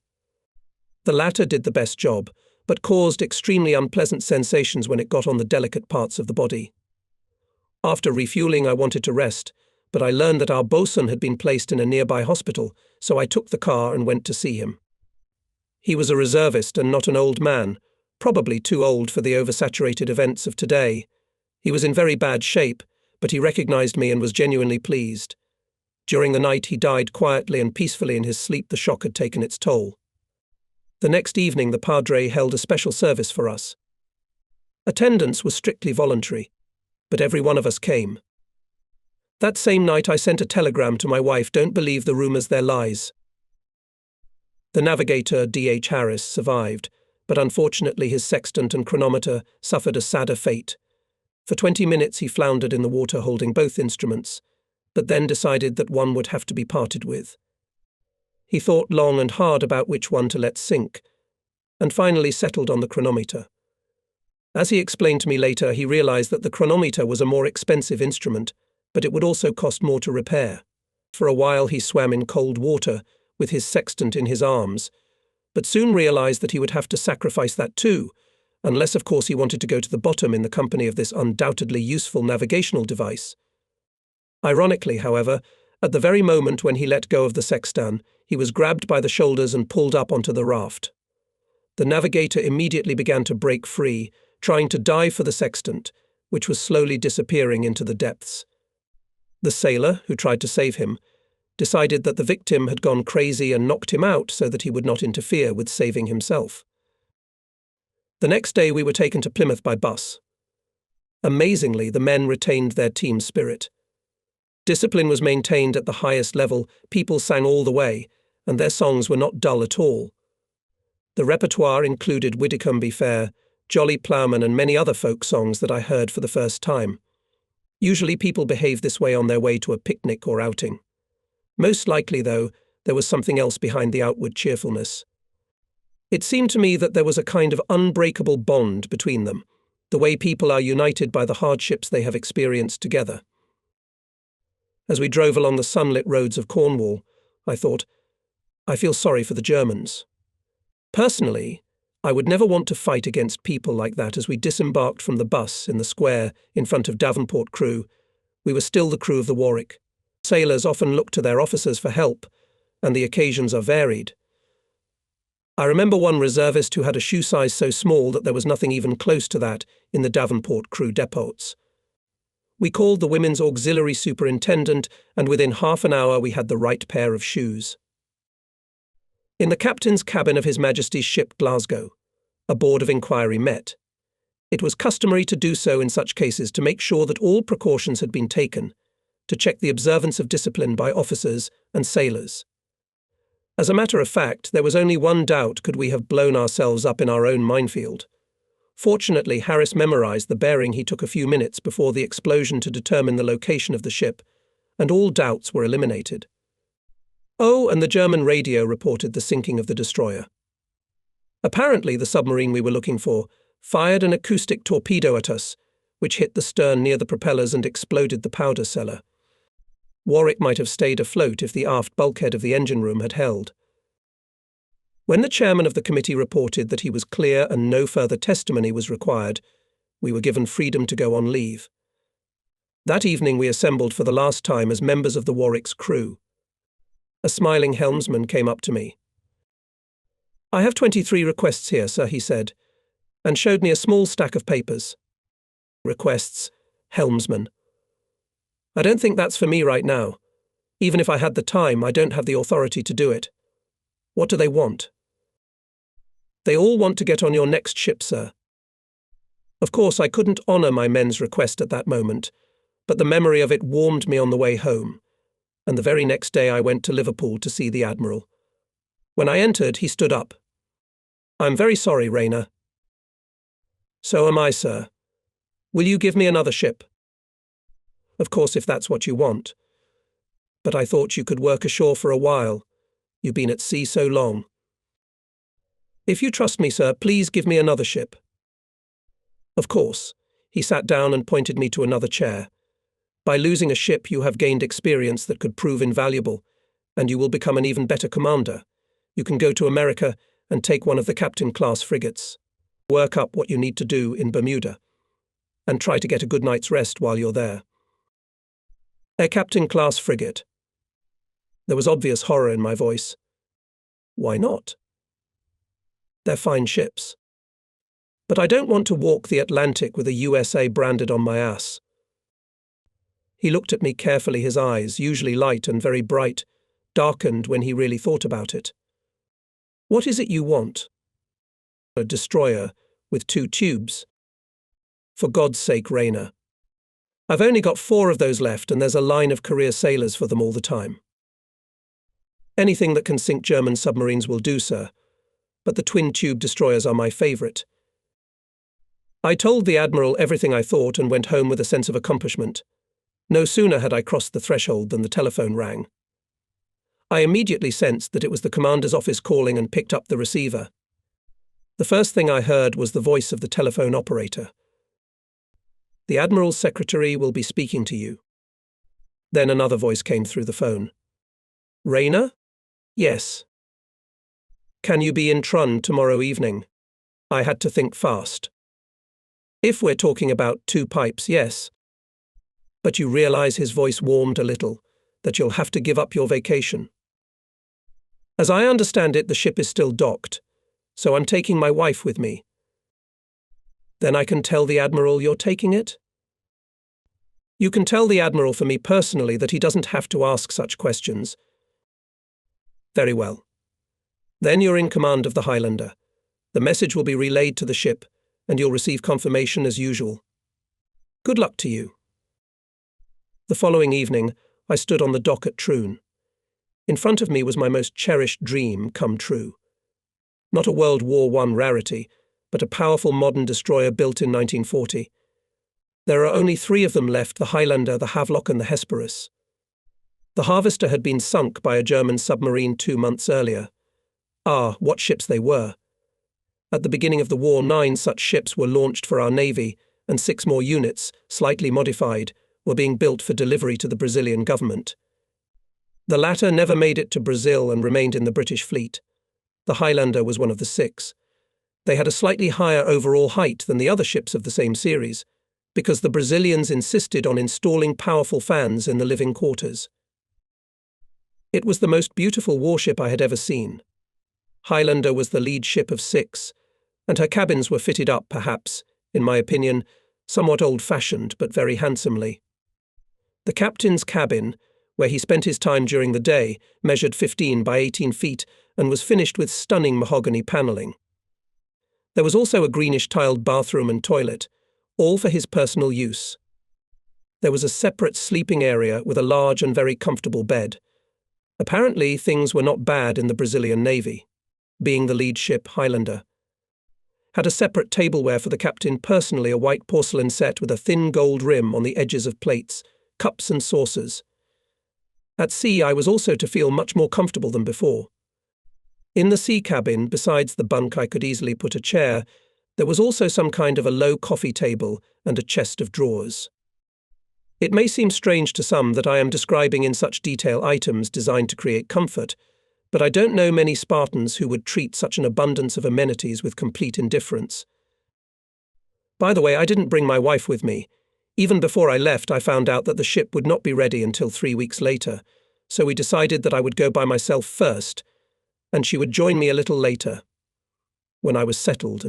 The latter did the best job, but caused extremely unpleasant sensations when it got on the delicate parts of the body. After refueling, I wanted to rest, but I learned that our bosun had been placed in a nearby hospital, so I took the car and went to see him. He was a reservist and not an old man, probably too old for the oversaturated events of today. He was in very bad shape, but he recognized me and was genuinely pleased. During the night he died quietly and peacefully in his sleep. The shock had taken its toll. The next evening the Padre held a special service for us. Attendance was strictly voluntary, but every one of us came. That same night I sent a telegram to my wife: "Don't believe the rumours, they're lies." The navigator, D.H. Harris, survived, but unfortunately his sextant and chronometer suffered a sadder fate. For 20 minutes he floundered in the water holding both instruments, but then decided that one would have to be parted with. He thought long and hard about which one to let sink, and finally settled on the chronometer. As he explained to me later, he realized that the chronometer was a more expensive instrument, but it would also cost more to repair. For a while he swam in cold water, with his sextant in his arms, but soon realized that he would have to sacrifice that too, unless of course he wanted to go to the bottom in the company of this undoubtedly useful navigational device. Ironically, however, at the very moment when he let go of the sextant, he was grabbed by the shoulders and pulled up onto the raft. The navigator immediately began to break free, trying to dive for the sextant, which was slowly disappearing into the depths. The sailor, who tried to save him, decided that the victim had gone crazy and knocked him out so that he would not interfere with saving himself. The next day we were taken to Plymouth by bus. Amazingly, the men retained their team spirit. Discipline was maintained at the highest level, people sang all the way, and their songs were not dull at all. The repertoire included Widdicombe Fair, Jolly Ploughman and many other folk songs that I heard for the first time. Usually people behave this way on their way to a picnic or outing. Most likely, though, there was something else behind the outward cheerfulness. It seemed to me that there was a kind of unbreakable bond between them, the way people are united by the hardships they have experienced together. As we drove along the sunlit roads of Cornwall, I thought, I feel sorry for the Germans. Personally, I would never want to fight against people like that. As we disembarked from the bus in the square in front of Davenport Crew, we were still the crew of the Warick. Sailors often look to their officers for help, and the occasions are varied. I remember one reservist who had a shoe size so small that there was nothing even close to that in the Davenport Crew depots. We called the women's auxiliary superintendent, and within half an hour we had the right pair of shoes. In the captain's cabin of His Majesty's ship Glasgow, a board of inquiry met. It was customary to do so in such cases to make sure that all precautions had been taken, to check the observance of discipline by officers and sailors. As a matter of fact, there was only one doubt: could we have blown ourselves up in our own minefield? Fortunately, Harris memorized the bearing he took a few minutes before the explosion to determine the location of the ship, and all doubts were eliminated. Oh, and the German radio reported the sinking of the destroyer. Apparently, the submarine we were looking for fired an acoustic torpedo at us, which hit the stern near the propellers and exploded the powder cellar. Warick might have stayed afloat if the aft bulkhead of the engine room had held. When the chairman of the committee reported that he was clear and no further testimony was required, we were given freedom to go on leave. That evening we assembled for the last time as members of the Warick's crew. A smiling helmsman came up to me. "I have 23 requests here, sir," he said, and showed me a small stack of papers. Requests, helmsman. I don't think that's for me right now. Even if I had the time, I don't have the authority to do it. What do they want? They all want to get on your next ship, sir. Of course, I couldn't honour my men's request at that moment, but the memory of it warmed me on the way home, and the very next day I went to Liverpool to see the Admiral. When I entered, he stood up. "I'm very sorry, Rayner." "So am I, sir. Will you give me another ship?" "Of course, if that's what you want. But I thought you could work ashore for a while. You've been at sea so long." "If you trust me, sir, please give me another ship." "Of course." He sat down and pointed me to another chair. "By losing a ship, you have gained experience that could prove invaluable, and you will become an even better commander. You can go to America and take one of the captain-class frigates. Work up what you need to do in Bermuda, and try to get a good night's rest while you're there." "A captain-class frigate." There was obvious horror in my voice. "Why not?" "They're fine ships." "But I don't want to walk the Atlantic with a USA branded on my ass." He looked at me carefully, his eyes, usually light and very bright, darkened when he really thought about it. "What is it you want?" "A destroyer with 2 tubes. For God's sake, Rayner. I've only got 4 of those left, and there's a line of career sailors for them all the time." "Anything that can sink German submarines will do, sir, but the twin-tube destroyers are my favourite." I told the Admiral everything I thought and went home with a sense of accomplishment. No sooner had I crossed the threshold than the telephone rang. I immediately sensed that it was the commander's office calling and picked up the receiver. The first thing I heard was the voice of the telephone operator. "The Admiral's secretary will be speaking to you." Then another voice came through the phone. "Rayner?" "Yes." "Can you be in Trun tomorrow evening?" I had to think fast. "If we're talking about 2 pipes, yes." "But you realise," his voice warmed a little, "that you'll have to give up your vacation." "As I understand it, the ship is still docked. so I'm taking my wife with me." "Then I can tell the Admiral you're taking it?" "You can tell the Admiral for me personally that he doesn't have to ask such questions." "Very well. Then you're in command of the Highlander. The message will be relayed to the ship, and you'll receive confirmation as usual. Good luck to you." The following evening, I stood on the dock at Troon. In front of me was my most cherished dream come true. Not a World War I rarity, but a powerful modern destroyer built in 1940. There are only 3 of them left: the Highlander, the Havelock and the Hesperus. The Harvester had been sunk by a German submarine 2 months earlier. Ah, what ships they were! At the beginning of the war, 9 such ships were launched for our Navy, and 6 more units, slightly modified, were being built for delivery to the Brazilian government. The latter never made it to Brazil and remained in the British fleet. The Highlander was one of the 6. They had a slightly higher overall height than the other ships of the same series, because the Brazilians insisted on installing powerful fans in the living quarters. It was the most beautiful warship I had ever seen. Highlander was the lead ship of 6, and her cabins were fitted up, perhaps, in my opinion, somewhat old-fashioned but very handsomely. The captain's cabin, where he spent his time during the day, measured 15 by 18 feet and was finished with stunning mahogany panelling. There was also a greenish-tiled bathroom and toilet, all for his personal use. There was a separate sleeping area with a large and very comfortable bed. Apparently, things were not bad in the Brazilian Navy, being the lead ship Highlander. Had a separate tableware for the captain, personally a white porcelain set with a thin gold rim on the edges of plates, cups and saucers. At sea, I was also to feel much more comfortable than before. In the sea cabin, besides the bunk I could easily put a chair, there was also some kind of a low coffee table and a chest of drawers. It may seem strange to some that I am describing in such detail items designed to create comfort, but I don't know many Spartans who would treat such an abundance of amenities with complete indifference. By the way, I didn't bring my wife with me. Even before I left, I found out that the ship would not be ready until 3 weeks later, so we decided that I would go by myself first, and she would join me a little later, when I was settled.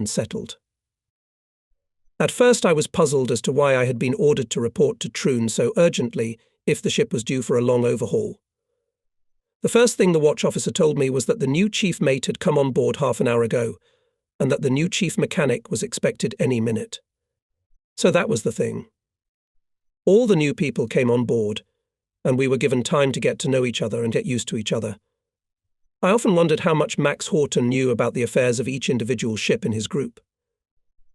At first I was puzzled as to why I had been ordered to report to Troon so urgently if the ship was due for a long overhaul. The first thing the watch officer told me was that the new chief mate had come on board half an hour ago, and that the new chief mechanic was expected any minute. So that was the thing. All the new people came on board, and we were given time to get to know each other and get used to each other. I often wondered how much Max Horton knew about the affairs of each individual ship in his group.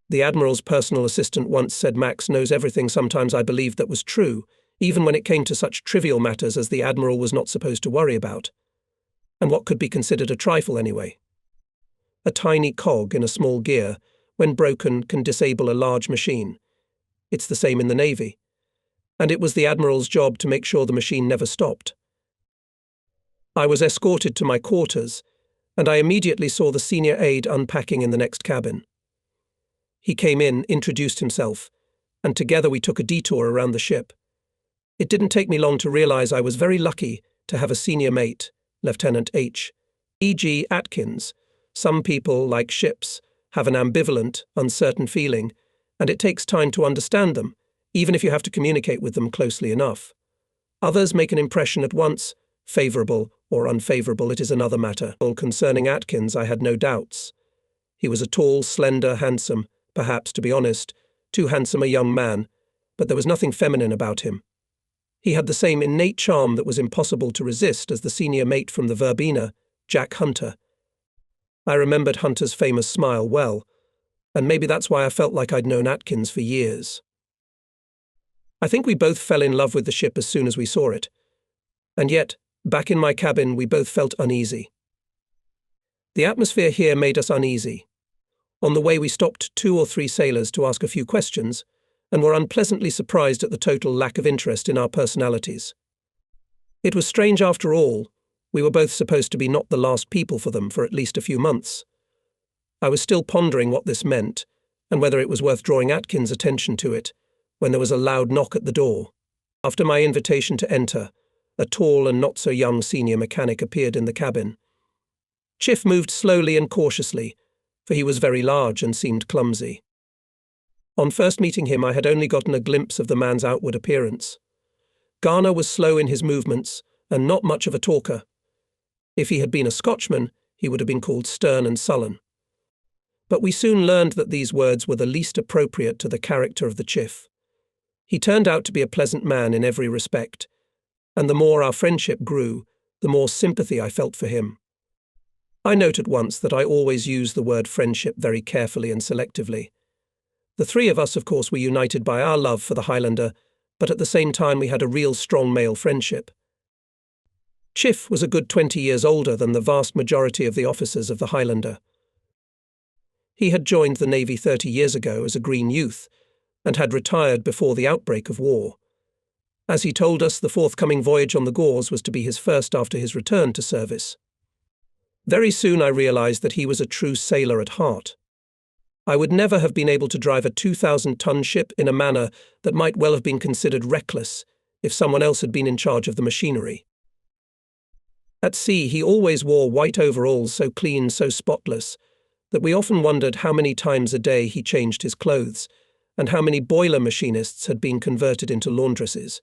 The Admiral's personal assistant once said Max knows everything. Sometimes I believed that was true, even when it came to such trivial matters as the Admiral was not supposed to worry about. And what could be considered a trifle anyway? A tiny cog in a small gear, when broken, can disable a large machine. It's the same in the Navy. And it was the Admiral's job to make sure the machine never stopped. I was escorted to my quarters, and I immediately saw the senior aide unpacking in the next cabin. He came in, introduced himself, and together we took a detour around the ship. It didn't take me long to realize I was very lucky to have a senior mate, Lieutenant H. E.G. Atkins. Some people, like ships, have an ambivalent, uncertain feeling, and it takes time to understand them, even if you have to communicate with them closely enough. Others make an impression at once, favourable or unfavourable, it is another matter. Concerning Atkins, I had no doubts. He was a tall, slender, handsome, perhaps, to be honest, too handsome a young man, but there was nothing feminine about him. He had the same innate charm that was impossible to resist as the senior mate from the Verbena, Jack Hunter. I remembered Hunter's famous smile well, and maybe that's why I felt like I'd known Atkins for years. I think we both fell in love with the ship as soon as we saw it, and yet, back in my cabin, we both felt uneasy. The atmosphere here made us uneasy. On the way we stopped 2 or 3 sailors to ask a few questions, and were unpleasantly surprised at the total lack of interest in our personalities. It was strange after all. We were both supposed to be not the last people for them for at least a few months. I was still pondering what this meant, and whether it was worth drawing Atkins' attention to it, when there was a loud knock at the door. After my invitation to enter, a tall and not-so-young senior mechanic appeared in the cabin. Chiff moved slowly and cautiously, for he was very large and seemed clumsy. On first meeting him, I had only gotten a glimpse of the man's outward appearance. Garner was slow in his movements and not much of a talker. If he had been a Scotchman, he would have been called stern and sullen. But we soon learned that these words were the least appropriate to the character of the chief. He turned out to be a pleasant man in every respect, and the more our friendship grew, the more sympathy I felt for him. I note at once that I always use the word friendship very carefully and selectively. The three of us, of course, were united by our love for the Highlander, but at the same time we had a real strong male friendship. Chiff was a good 20 years older than the vast majority of the officers of the Highlander. He had joined the Navy 30 years ago as a green youth, and had retired before the outbreak of war. As he told us, the forthcoming voyage on the Gauze was to be his first after his return to service. Very soon I realized that he was a true sailor at heart. I would never have been able to drive a 2,000-ton ship in a manner that might well have been considered reckless if someone else had been in charge of the machinery. At sea, he always wore white overalls so clean, so spotless, that we often wondered how many times a day he changed his clothes, and how many boiler machinists had been converted into laundresses.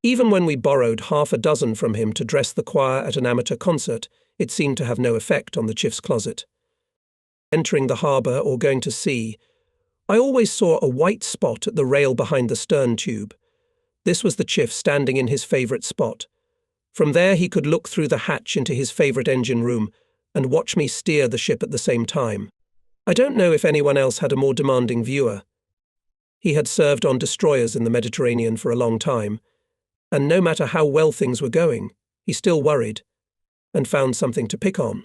Even when we borrowed half a dozen from him to dress the choir at an amateur concert, it seemed to have no effect on the chief's closet. Entering the harbour or going to sea, I always saw a white spot at the rail behind the stern tube. This was the chief standing in his favourite spot. From there he could look through the hatch into his favourite engine room and watch me steer the ship at the same time. I don't know if anyone else had a more demanding viewer. He had served on destroyers in the Mediterranean for a long time, and no matter how well things were going, he still worried and found something to pick on.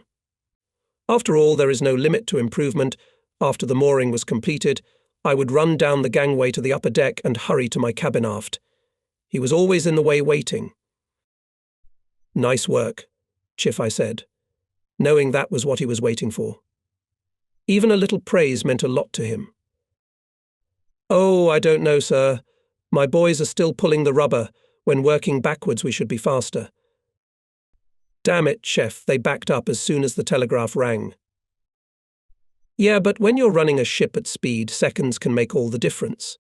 After all, there is no limit to improvement. After the mooring was completed, I would run down the gangway to the upper deck and hurry to my cabin aft. He was always in the way waiting. "Nice work, Chiff," I said, knowing that was what he was waiting for. Even a little praise meant a lot to him. "Oh, I don't know, sir. My boys are still pulling the rubber. When working backwards we should be faster." "Damn it, Chef, they backed up as soon as the telegraph rang." "Yeah, but when you're running a ship at speed, seconds can make all the difference.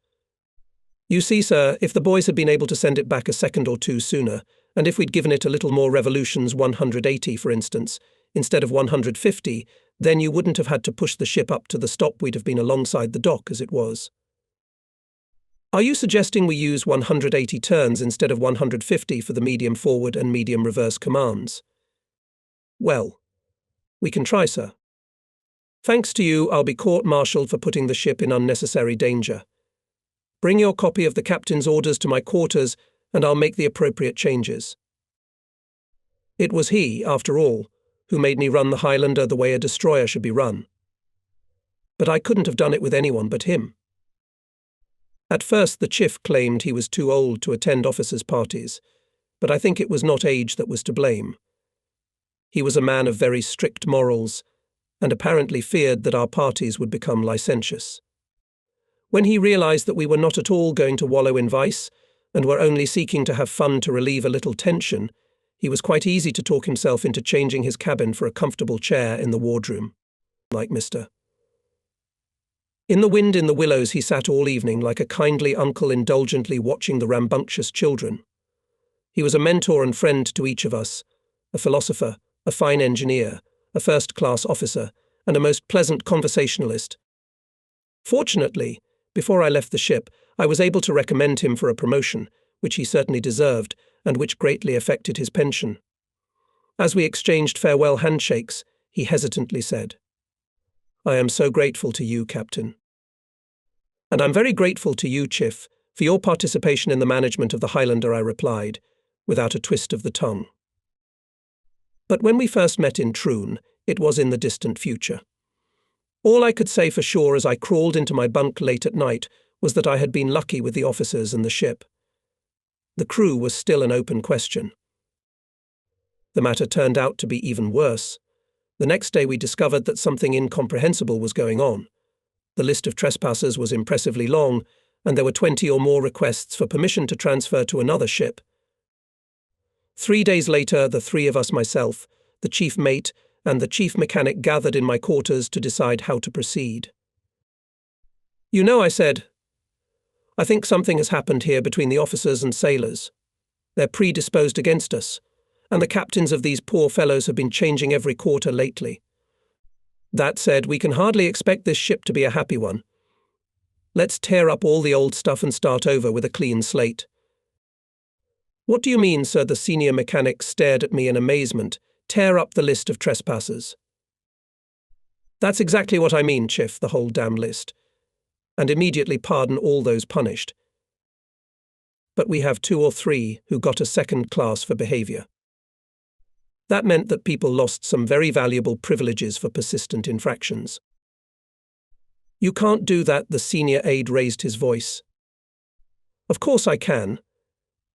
You see, sir, if the boys had been able to send it back a second or two sooner, and if we'd given it a little more revolutions, 180 for instance, instead of 150, then you wouldn't have had to push the ship up to the stop. We'd have been alongside the dock as it was." "Are you suggesting we use 180 turns instead of 150 for the medium forward and medium reverse commands?" "Well, we can try, sir. Thanks to you, I'll be court-martialed for putting the ship in unnecessary danger. Bring your copy of the captain's orders to my quarters, and I'll make the appropriate changes." It was he, after all, who made me run the Highlander the way a destroyer should be run. But I couldn't have done it with anyone but him. At first the chief claimed he was too old to attend officers' parties, but I think it was not age that was to blame. He was a man of very strict morals, and apparently feared that our parties would become licentious. When he realized that we were not at all going to wallow in vice, and were only seeking to have fun to relieve a little tension, he was quite easy to talk himself into changing his cabin for a comfortable chair in the wardroom, like Mr. In the wind in the willows he sat all evening like a kindly uncle indulgently watching the rambunctious children. He was a mentor and friend to each of us, a philosopher, a fine engineer, a first-class officer, and a most pleasant conversationalist. Fortunately, before I left the ship, I was able to recommend him for a promotion, which he certainly deserved, and which greatly affected his pension. As we exchanged farewell handshakes, he hesitantly said, "I am so grateful to you, Captain." "And I'm very grateful to you, Chiff, for your participation in the management of the Highlander," I replied, without a twist of the tongue. But when we first met in Troon, it was in the distant future. All I could say for sure as I crawled into my bunk late at night was that I had been lucky with the officers and the ship. The crew was still an open question. The matter turned out to be even worse. The next day we discovered that something incomprehensible was going on. The list of trespassers was impressively long, and there were 20 or more requests for permission to transfer to another ship. 3 days later, the three of us, myself, the chief mate, and the chief mechanic gathered in my quarters to decide how to proceed. "You know," I said, "I think something has happened here between the officers and sailors. They're predisposed against us, and the captains of these poor fellows have been changing every quarter lately. That said, we can hardly expect this ship to be a happy one. Let's tear up all the old stuff and start over with a clean slate." "What do you mean, sir?" The senior mechanic stared at me in amazement. "Tear up the list of trespassers." "That's exactly what I mean, Chief, the whole damn list. And immediately pardon all those punished. But we have 2 or 3 who got a second class for behavior. That meant that people lost some very valuable privileges for persistent infractions." "You can't do that," the senior aide raised his voice. "Of course I can,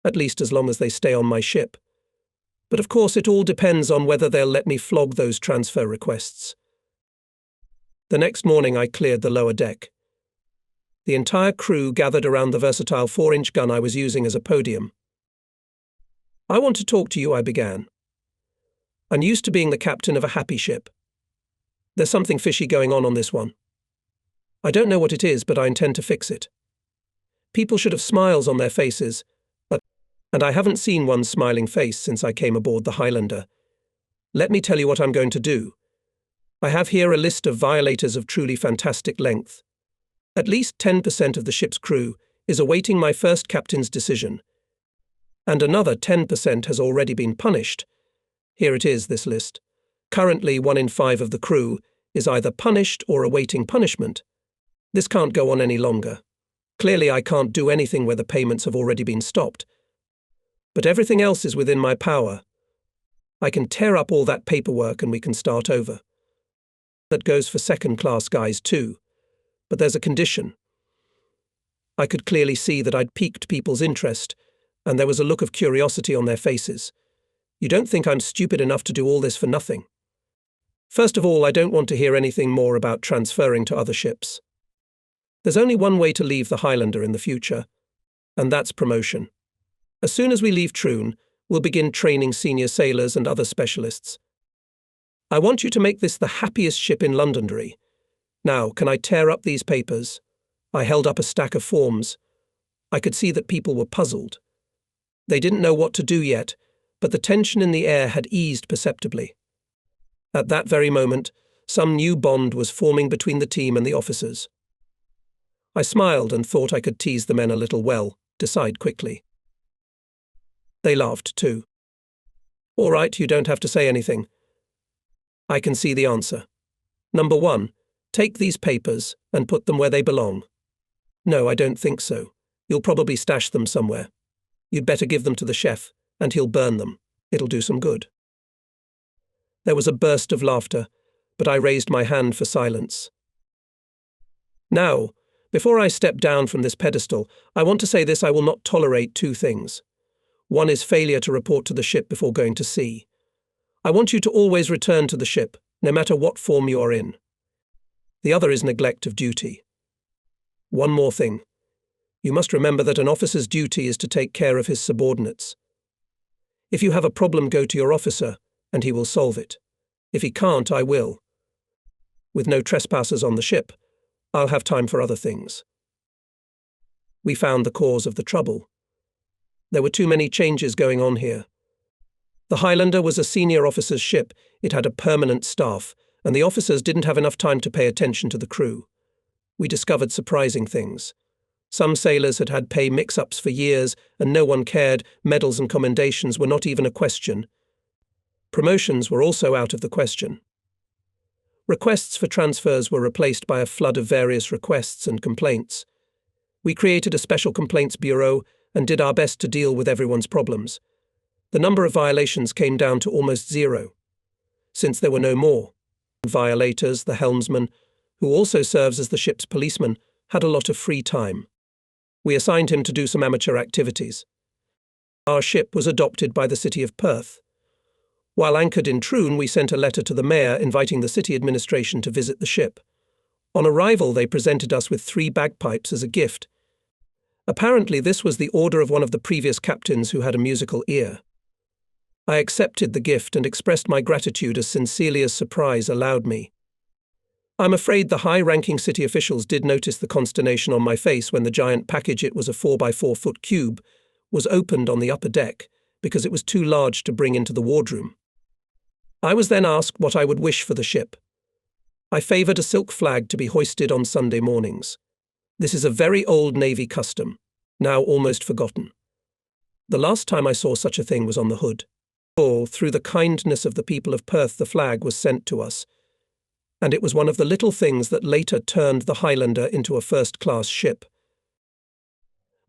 at least as long as they stay on my ship. But of course it all depends on whether they'll let me flog those transfer requests." The next morning I cleared the lower deck. The entire crew gathered around the versatile 4-inch gun I was using as a podium. "I want to talk to you," I began. "I'm used to being the captain of a happy ship. There's something fishy going on this one. I don't know what it is, but I intend to fix it. People should have smiles on their faces, and I haven't seen one smiling face since I came aboard the Highlander. Let me tell you what I'm going to do. I have here a list of violators of truly fantastic length. At least 10% of the ship's crew is awaiting my first captain's decision, and another 10% has already been punished. Here it is, this list. Currently, 1 in 5 of the crew is either punished or awaiting punishment. This can't go on any longer. Clearly, I can't do anything where the payments have already been stopped. But everything else is within my power. I can tear up all that paperwork and we can start over. That goes for second-class guys too. But there's a condition. I could clearly see that I'd piqued people's interest, and there was a look of curiosity on their faces. You don't think I'm stupid enough to do all this for nothing? First of all, I don't want to hear anything more about transferring to other ships. There's only one way to leave the Highlander in the future, and that's promotion. As soon as we leave Troon, we'll begin training senior sailors and other specialists. I want you to make this the happiest ship in Londonderry. Now, can I tear up these papers?" I held up a stack of forms. I could see that people were puzzled. They didn't know what to do yet, but the tension in the air had eased perceptibly. At that very moment, some new bond was forming between the team and the officers. I smiled and thought I could tease the men a little well, decide quickly. They laughed too. "All right, you don't have to say anything. I can see the answer. Number 1. Take these papers and put them where they belong." "No, I don't think so. You'll probably stash them somewhere. You'd better give them to the chef, and he'll burn them. It'll do some good." There was a burst of laughter, but I raised my hand for silence. "Now, before I step down from this pedestal, I want to say this: I will not tolerate 2 things. One is failure to report to the ship before going to sea. I want you to always return to the ship, no matter what form you are in. The other is neglect of duty. One more thing. You must remember that an officer's duty is to take care of his subordinates. If you have a problem, go to your officer, and he will solve it. If he can't, I will. With no trespassers on the ship, I'll have time for other things." We found the cause of the trouble. There were too many changes going on here. The Highlander was a senior officer's ship. It had a permanent staff, and the officers didn't have enough time to pay attention to the crew. We discovered surprising things. Some sailors had had pay mix-ups for years, and no one cared. Medals and commendations were not even a question. Promotions were also out of the question. Requests for transfers were replaced by a flood of various requests and complaints. We created a special complaints bureau and did our best to deal with everyone's problems. The number of violations came down to almost 0. Since there were no more violators, the helmsman, who also serves as the ship's policeman, had a lot of free time. We assigned him to do some amateur activities. Our ship was adopted by the city of Perth. While anchored in Troon, we sent a letter to the mayor inviting the city administration to visit the ship. On arrival, they presented us with 3 bagpipes as a gift. Apparently, this was the order of one of the previous captains who had a musical ear. I accepted the gift and expressed my gratitude as sincerely as surprise allowed me. I'm afraid the high-ranking city officials did notice the consternation on my face when the giant package, it was a 4x4-foot cube, was opened on the upper deck because it was too large to bring into the wardroom. I was then asked what I would wish for the ship. I favoured a silk flag to be hoisted on Sunday mornings. This is a very old Navy custom, now almost forgotten. The last time I saw such a thing was on the Hood. Through the kindness of the people of Perth, the flag was sent to us, and it was one of the little things that later turned the Highlander into a first-class ship.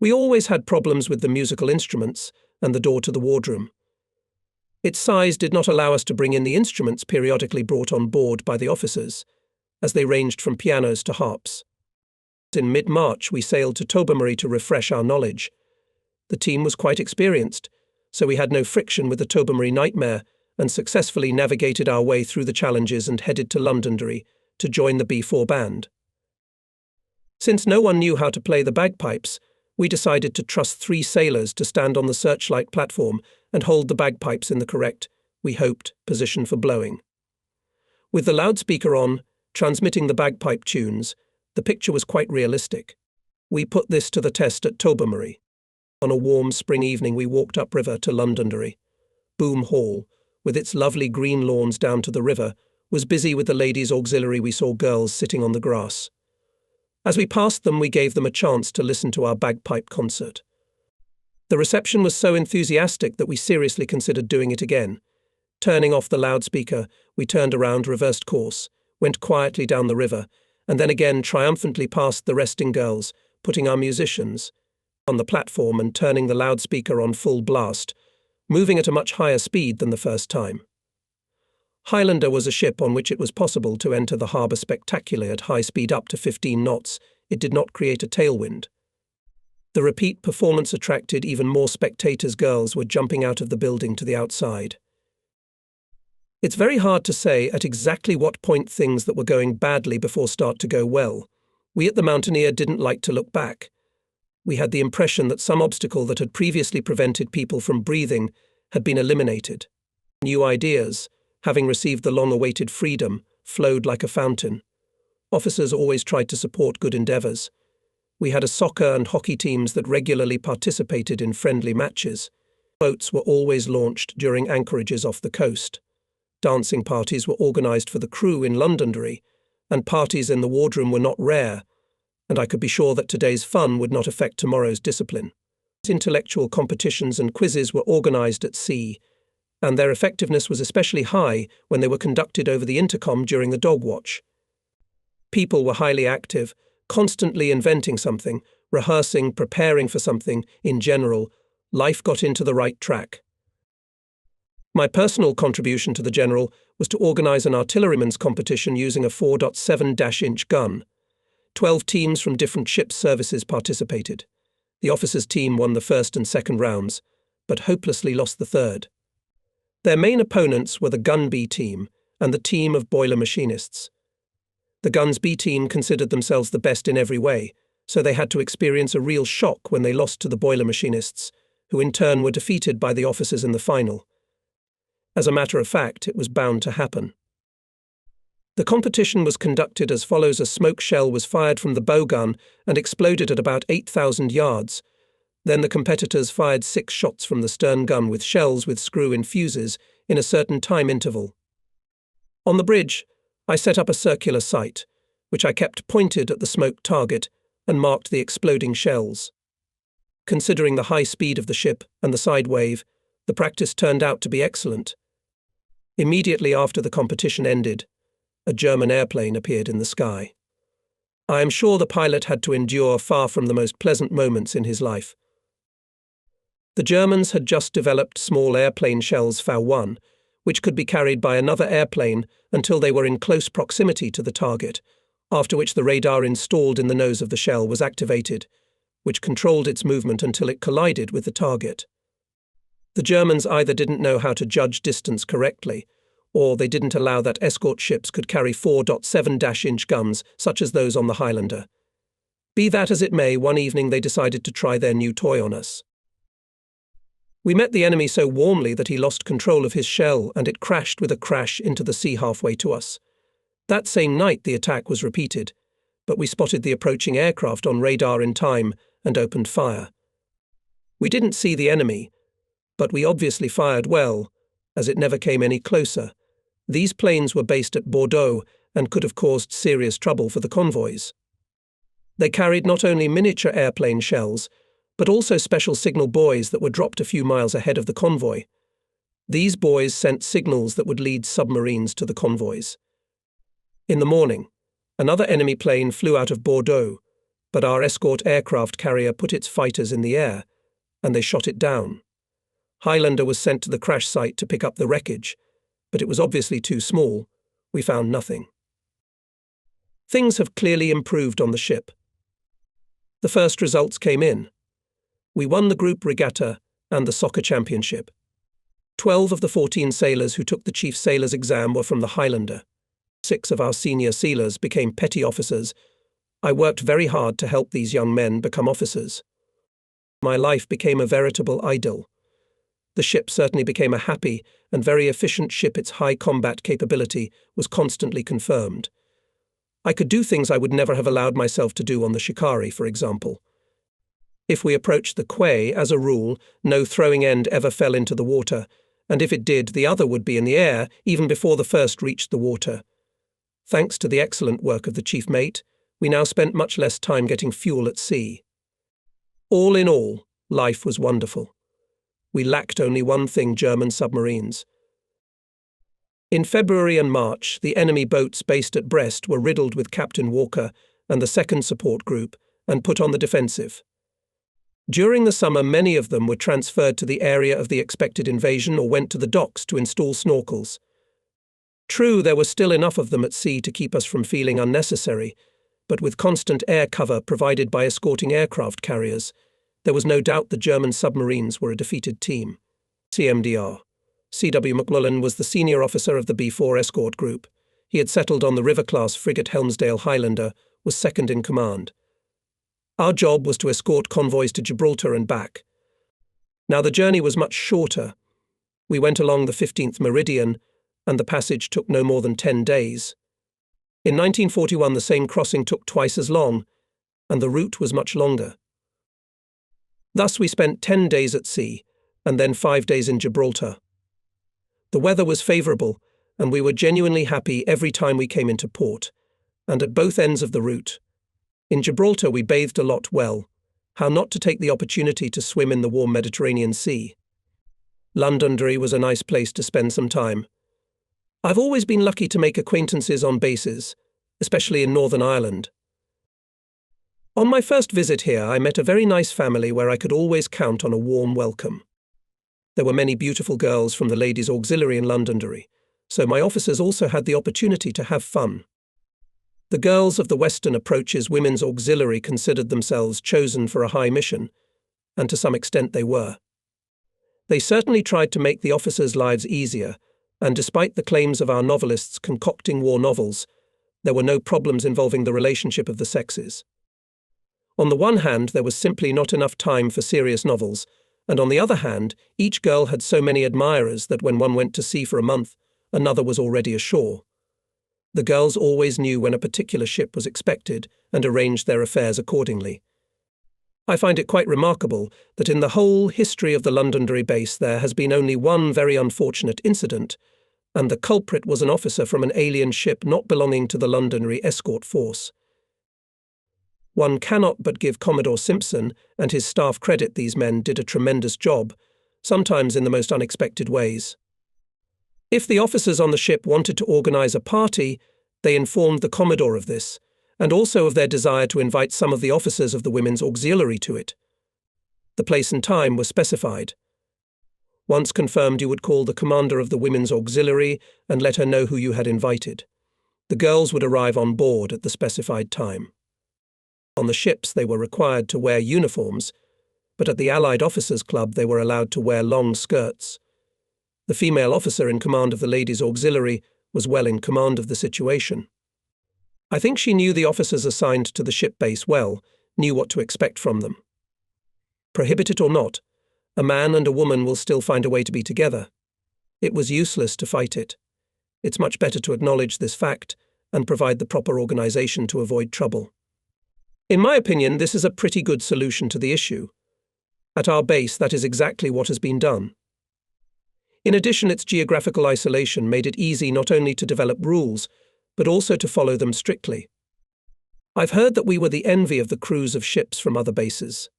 We always had problems with the musical instruments and the door to the wardroom. Its size did not allow us to bring in the instruments periodically brought on board by the officers, as they ranged from pianos to harps. In mid-March, we sailed to Tobermory to refresh our knowledge. The team was quite experienced, so we had no friction with the Tobermory nightmare and successfully navigated our way through the challenges and headed to Londonderry to join the B4 band. Since no one knew how to play the bagpipes, we decided to trust 3 sailors to stand on the searchlight platform and hold the bagpipes in the correct, we hoped, position for blowing. With the loudspeaker on, transmitting the bagpipe tunes, the picture was quite realistic. We put this to the test at Tobermory. On a warm spring evening we walked upriver to Londonderry. Boom Hall, with its lovely green lawns down to the river, was busy with the ladies' auxiliary. We saw girls sitting on the grass. As we passed them, we gave them a chance to listen to our bagpipe concert. The reception was so enthusiastic that we seriously considered doing it again. Turning off the loudspeaker, we turned around, reversed course, went quietly down the river, and then again triumphantly past the resting girls, putting our musicians on the platform and turning the loudspeaker on full blast, moving at a much higher speed than the first time. Highlander was a ship on which it was possible to enter the harbour spectacularly at high speed up to 15 knots. It did not create a tailwind. The repeat performance attracted even more spectators. Girls were jumping out of the building to the outside. It's very hard to say at exactly what point things that were going badly before start to go well. We at the Mountaineer didn't like to look back. We had the impression that some obstacle that had previously prevented people from breathing had been eliminated. New ideas, having received the long-awaited freedom, flowed like a fountain. Officers always tried to support good endeavours. We had a soccer and hockey teams that regularly participated in friendly matches. Boats were always launched during anchorages off the coast. Dancing parties were organised for the crew in Londonderry, and parties in the wardroom were not rare, and I could be sure that today's fun would not affect tomorrow's discipline. Intellectual competitions and quizzes were organised at sea, and their effectiveness was especially high when they were conducted over the intercom during the dog watch. People were highly active, constantly inventing something, rehearsing, preparing for something. In general, life got into the right track. My personal contribution to the general was to organise an artilleryman's competition using a 4.7-inch gun. 12 teams from different ship services participated. The officers' team won the first and second rounds, but hopelessly lost the third. Their main opponents were the Gun B team and the team of boiler machinists. The Guns B team considered themselves the best in every way, so they had to experience a real shock when they lost to the boiler machinists, who in turn were defeated by the officers in the final. As a matter of fact, it was bound to happen. The competition was conducted as follows. A smoke shell was fired from the bowgun and exploded at about 8,000 yards. Then the competitors fired 6 shots from the stern gun with shells with screw-in fuses in a certain time interval. On the bridge, I set up a circular sight, which I kept pointed at the smoke target and marked the exploding shells. Considering the high speed of the ship and the side wave, the practice turned out to be excellent. Immediately after the competition ended, a German airplane appeared in the sky. I am sure the pilot had to endure far from the most pleasant moments in his life. The Germans had just developed small airplane shells FAU-1, which could be carried by another airplane until they were in close proximity to the target, after which the radar installed in the nose of the shell was activated, which controlled its movement until it collided with the target. The Germans either didn't know how to judge distance correctly, or they didn't allow that escort ships could carry 4.7-inch guns, such as those on the Highlander. Be that as it may, one evening they decided to try their new toy on us. We met the enemy so warmly that he lost control of his shell and it crashed with a crash into the sea halfway to us. That same night the attack was repeated, but we spotted the approaching aircraft on radar in time and opened fire. We didn't see the enemy, but we obviously fired well, as it never came any closer. These planes were based at Bordeaux and could have caused serious trouble for the convoys. They carried not only miniature airplane shells, but also special signal buoys that were dropped a few miles ahead of the convoy. These buoys sent signals that would lead submarines to the convoys. In the morning, another enemy plane flew out of Bordeaux, but our escort aircraft carrier put its fighters in the air, and they shot it down. Highlander was sent to the crash site to pick up the wreckage, but it was obviously too small. We found nothing. Things have clearly improved on the ship. The first results came in. We won the group regatta and the soccer championship. 12 of the 14 sailors who took the chief sailor's exam were from the Highlander. 6 of our senior sealers became petty officers. I worked very hard to help these young men become officers. My life became a veritable idyll. The ship certainly became a happy and very efficient ship. Its high combat capability was constantly confirmed. I could do things I would never have allowed myself to do on the Shikari, for example. If we approached the quay, as a rule, no throwing end ever fell into the water, and if it did, the other would be in the air even before the first reached the water. Thanks to the excellent work of the chief mate, we now spent much less time getting fuel at sea. All in all, life was wonderful. We lacked only one thing: German submarines. In February and March, the enemy boats based at Brest were riddled with Captain Walker and the second support group and put on the defensive. During the summer, many of them were transferred to the area of the expected invasion or went to the docks to install snorkels. True, there were still enough of them at sea to keep us from feeling unnecessary, but with constant air cover provided by escorting aircraft carriers, there was no doubt the German submarines were a defeated team. CMDR. C.W. McMullen was the senior officer of the B-4 escort group. He had settled on the River-class frigate Helmsdale Highlander, was second in command. Our job was to escort convoys to Gibraltar and back. Now the journey was much shorter. We went along the 15th meridian, and the passage took no more than 10 days. In 1941 the same crossing took twice as long, and the route was much longer. Thus we spent 10 days at sea, and then 5 days in Gibraltar. The weather was favourable, and we were genuinely happy every time we came into port, and at both ends of the route. In Gibraltar we bathed a lot. Well, how not to take the opportunity to swim in the warm Mediterranean Sea? Londonderry was a nice place to spend some time. I've always been lucky to make acquaintances on bases, especially in Northern Ireland. On my first visit here, I met a very nice family where I could always count on a warm welcome. There were many beautiful girls from the Ladies' Auxiliary in Londonderry, so my officers also had the opportunity to have fun. The girls of the Western Approach's Women's Auxiliary considered themselves chosen for a high mission, and to some extent they were. They certainly tried to make the officers' lives easier, and despite the claims of our novelists concocting war novels, there were no problems involving the relationship of the sexes. On the one hand, there was simply not enough time for serious novels, and on the other hand, each girl had so many admirers that when one went to sea for a month, another was already ashore. The girls always knew when a particular ship was expected and arranged their affairs accordingly. I find it quite remarkable that in the whole history of the Londonderry base there has been only one very unfortunate incident, and the culprit was an officer from an alien ship not belonging to the Londonderry escort force. One cannot but give Commodore Simpson and his staff credit. These men did a tremendous job, sometimes in the most unexpected ways. If the officers on the ship wanted to organize a party, they informed the Commodore of this, and also of their desire to invite some of the officers of the Women's Auxiliary to it. The place and time were specified. Once confirmed, you would call the commander of the Women's Auxiliary and let her know who you had invited. The girls would arrive on board at the specified time. On the ships they were required to wear uniforms, but at the Allied Officers' Club they were allowed to wear long skirts. The female officer in command of the Ladies' Auxiliary was well in command of the situation. I think she knew the officers assigned to the ship base well, knew what to expect from them. Prohibit it or not, A man and a woman will still find a way to be together. It was useless to fight it. It's much better to acknowledge this fact and provide the proper organization to avoid trouble. In my opinion, this is a pretty good solution to the issue. At our base, that is exactly what has been done. In addition, its geographical isolation made it easy not only to develop rules, but also to follow them strictly. I've heard that we were the envy of the crews of ships from other bases.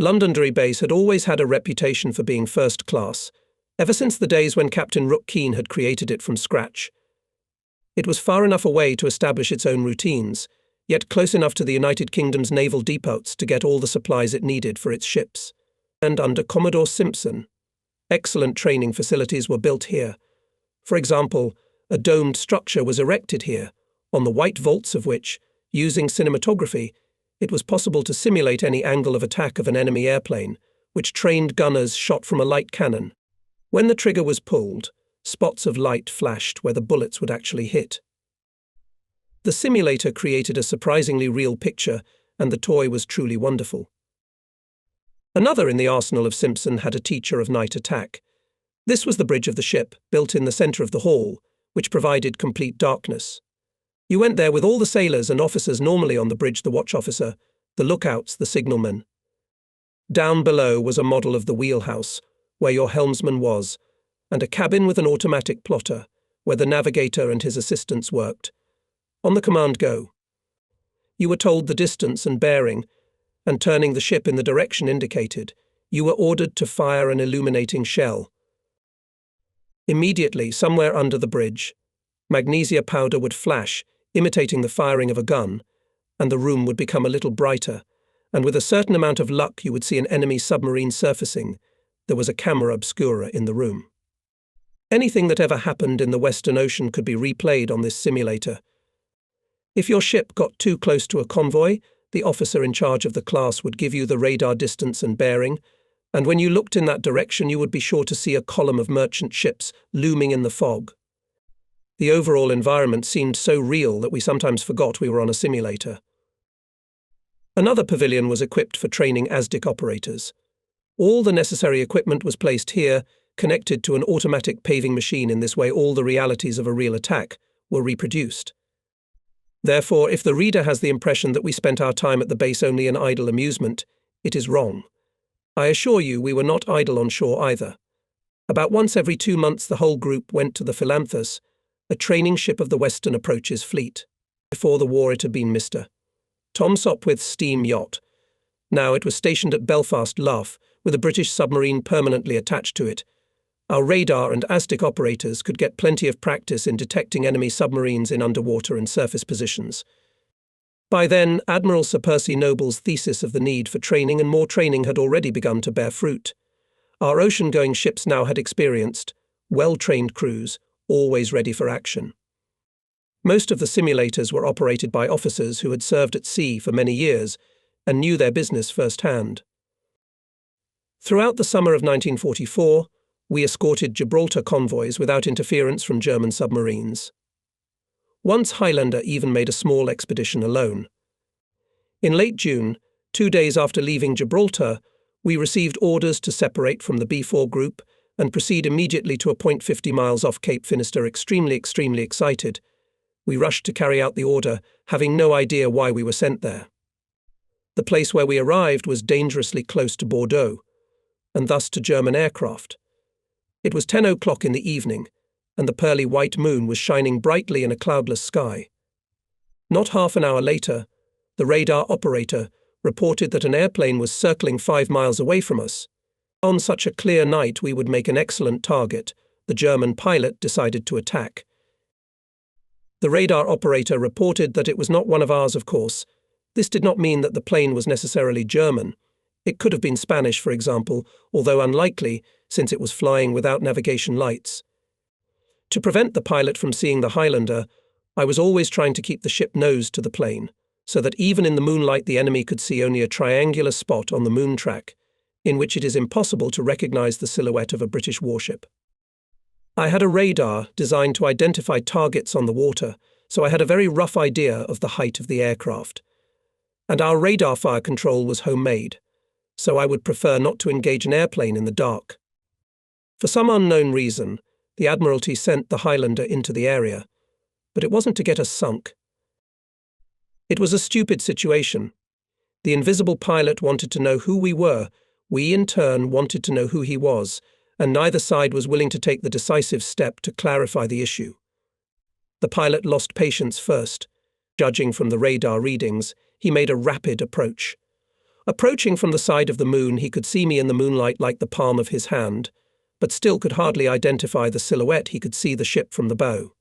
Londonderry Base had always had a reputation for being first class, ever since the days when Captain Rook Keane had created it from scratch. It was far enough away to establish its own routines, yet close enough to the United Kingdom's naval depots to get all the supplies it needed for its ships. And under Commodore Simpson, excellent training facilities were built here. For example, a domed structure was erected here, on the white vaults of which, using cinematography, it was possible to simulate any angle of attack of an enemy airplane, which trained gunners shot from a light cannon. When the trigger was pulled, spots of light flashed where the bullets would actually hit. The simulator created a surprisingly real picture, and the toy was truly wonderful. Another in the arsenal of Simpson had a teacher of night attack. This was the bridge of the ship, built in the centre of the hall, which provided complete darkness. You went there with all the sailors and officers normally on the bridge, the watch officer, the lookouts, the signalmen. Down below was a model of the wheelhouse, where your helmsman was, and a cabin with an automatic plotter, where the navigator and his assistants worked. On the command go, you were told the distance and bearing, and turning the ship in the direction indicated, you were ordered to fire an illuminating shell. Immediately, somewhere under the bridge, magnesia powder would flash, imitating the firing of a gun, and the room would become a little brighter, and with a certain amount of luck you would see an enemy submarine surfacing. There was a camera obscura in the room. Anything that ever happened in the Western Ocean could be replayed on this simulator. If your ship got too close to a convoy, the officer in charge of the class would give you the radar distance and bearing, and when you looked in that direction you would be sure to see a column of merchant ships looming in the fog. The overall environment seemed so real that we sometimes forgot we were on a simulator. Another pavilion was equipped for training ASDIC operators. All the necessary equipment was placed here, connected to an automatic paving machine. In this way, all the realities of a real attack were reproduced. Therefore, if the reader has the impression that we spent our time at the base only in idle amusement, it is wrong. I assure you we were not idle on shore either. About once every 2 months the whole group went to the Philanthus, a training ship of the Western Approaches fleet. Before the war it had been Mr. Tom Sopwith's steam yacht. Now it was stationed at Belfast Lough, with a British submarine permanently attached to it. Our radar and ASDIC operators could get plenty of practice in detecting enemy submarines in underwater and surface positions. By then, Admiral Sir Percy Noble's thesis of the need for training and more training had already begun to bear fruit. Our ocean-going ships now had experienced, well-trained crews, always ready for action. Most of the simulators were operated by officers who had served at sea for many years and knew their business firsthand. Throughout the summer of 1944, we escorted Gibraltar convoys without interference from German submarines. Once Highlander even made a small expedition alone. In late June, 2 days after leaving Gibraltar, we received orders to separate from the B4 group and proceed immediately to a point 50 miles off Cape Finisterre. Extremely excited, we rushed to carry out the order, having no idea why we were sent there. The place where we arrived was dangerously close to Bordeaux, and thus to German aircraft. It was 10 o'clock in the evening, and the pearly white moon was shining brightly in a cloudless sky. Not half an hour later, the radar operator reported that an airplane was circling 5 miles away from us. On such a clear night we would make an excellent target. The German pilot decided to attack. The radar operator reported that it was not one of ours, of course. This did not mean that the plane was necessarily German. It could have been Spanish, for example, although unlikely, since it was flying without navigation lights. To prevent the pilot from seeing the Highlander, I was always trying to keep the ship nose to the plane, so that even in the moonlight the enemy could see only a triangular spot on the moon track, in which it is impossible to recognize the silhouette of a British warship. I had a radar designed to identify targets on the water, so I had a very rough idea of the height of the aircraft. And our radar fire control was homemade, so I would prefer not to engage an airplane in the dark. For some unknown reason, the Admiralty sent the Highlander into the area, but it wasn't to get us sunk. It was a stupid situation. The invisible pilot wanted to know who we were, we in turn wanted to know who he was, and neither side was willing to take the decisive step to clarify the issue. The pilot lost patience first. Judging from the radar readings, he made a rapid approach. Approaching from the side of the moon, he could see me in the moonlight like the palm of his hand, but still could hardly identify the silhouette. He could see the ship from the bow.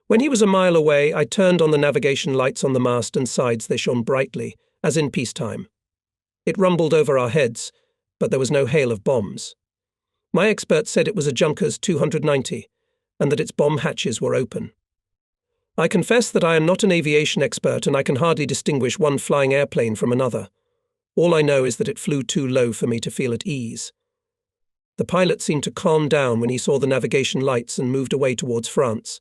When he was a mile away, I turned on the navigation lights on the mast and sides. They shone brightly, as in peacetime. It rumbled over our heads, but there was no hail of bombs. My expert said it was a Junkers 290, and that its bomb hatches were open. I confess that I am not an aviation expert and I can hardly distinguish one flying airplane from another. All I know is that it flew too low for me to feel at ease. The pilot seemed to calm down when he saw the navigation lights and moved away towards France.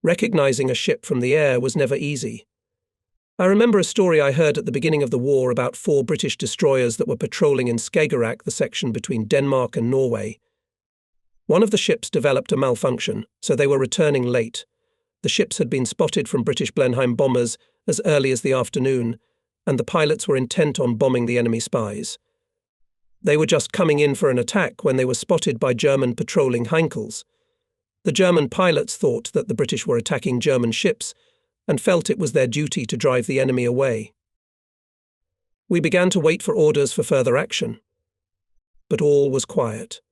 Recognizing a ship from the air was never easy. I remember a story I heard at the beginning of the war about 4 British destroyers that were patrolling in Skagerrak, the section between Denmark and Norway. One of the ships developed a malfunction, so they were returning late. The ships had been spotted from British Blenheim bombers as early as the afternoon, and the pilots were intent on bombing the enemy spies. They were just coming in for an attack when they were spotted by German patrolling Heinkels. The German pilots thought that the British were attacking German ships and felt it was their duty to drive the enemy away. We began to wait for orders for further action. But all was quiet.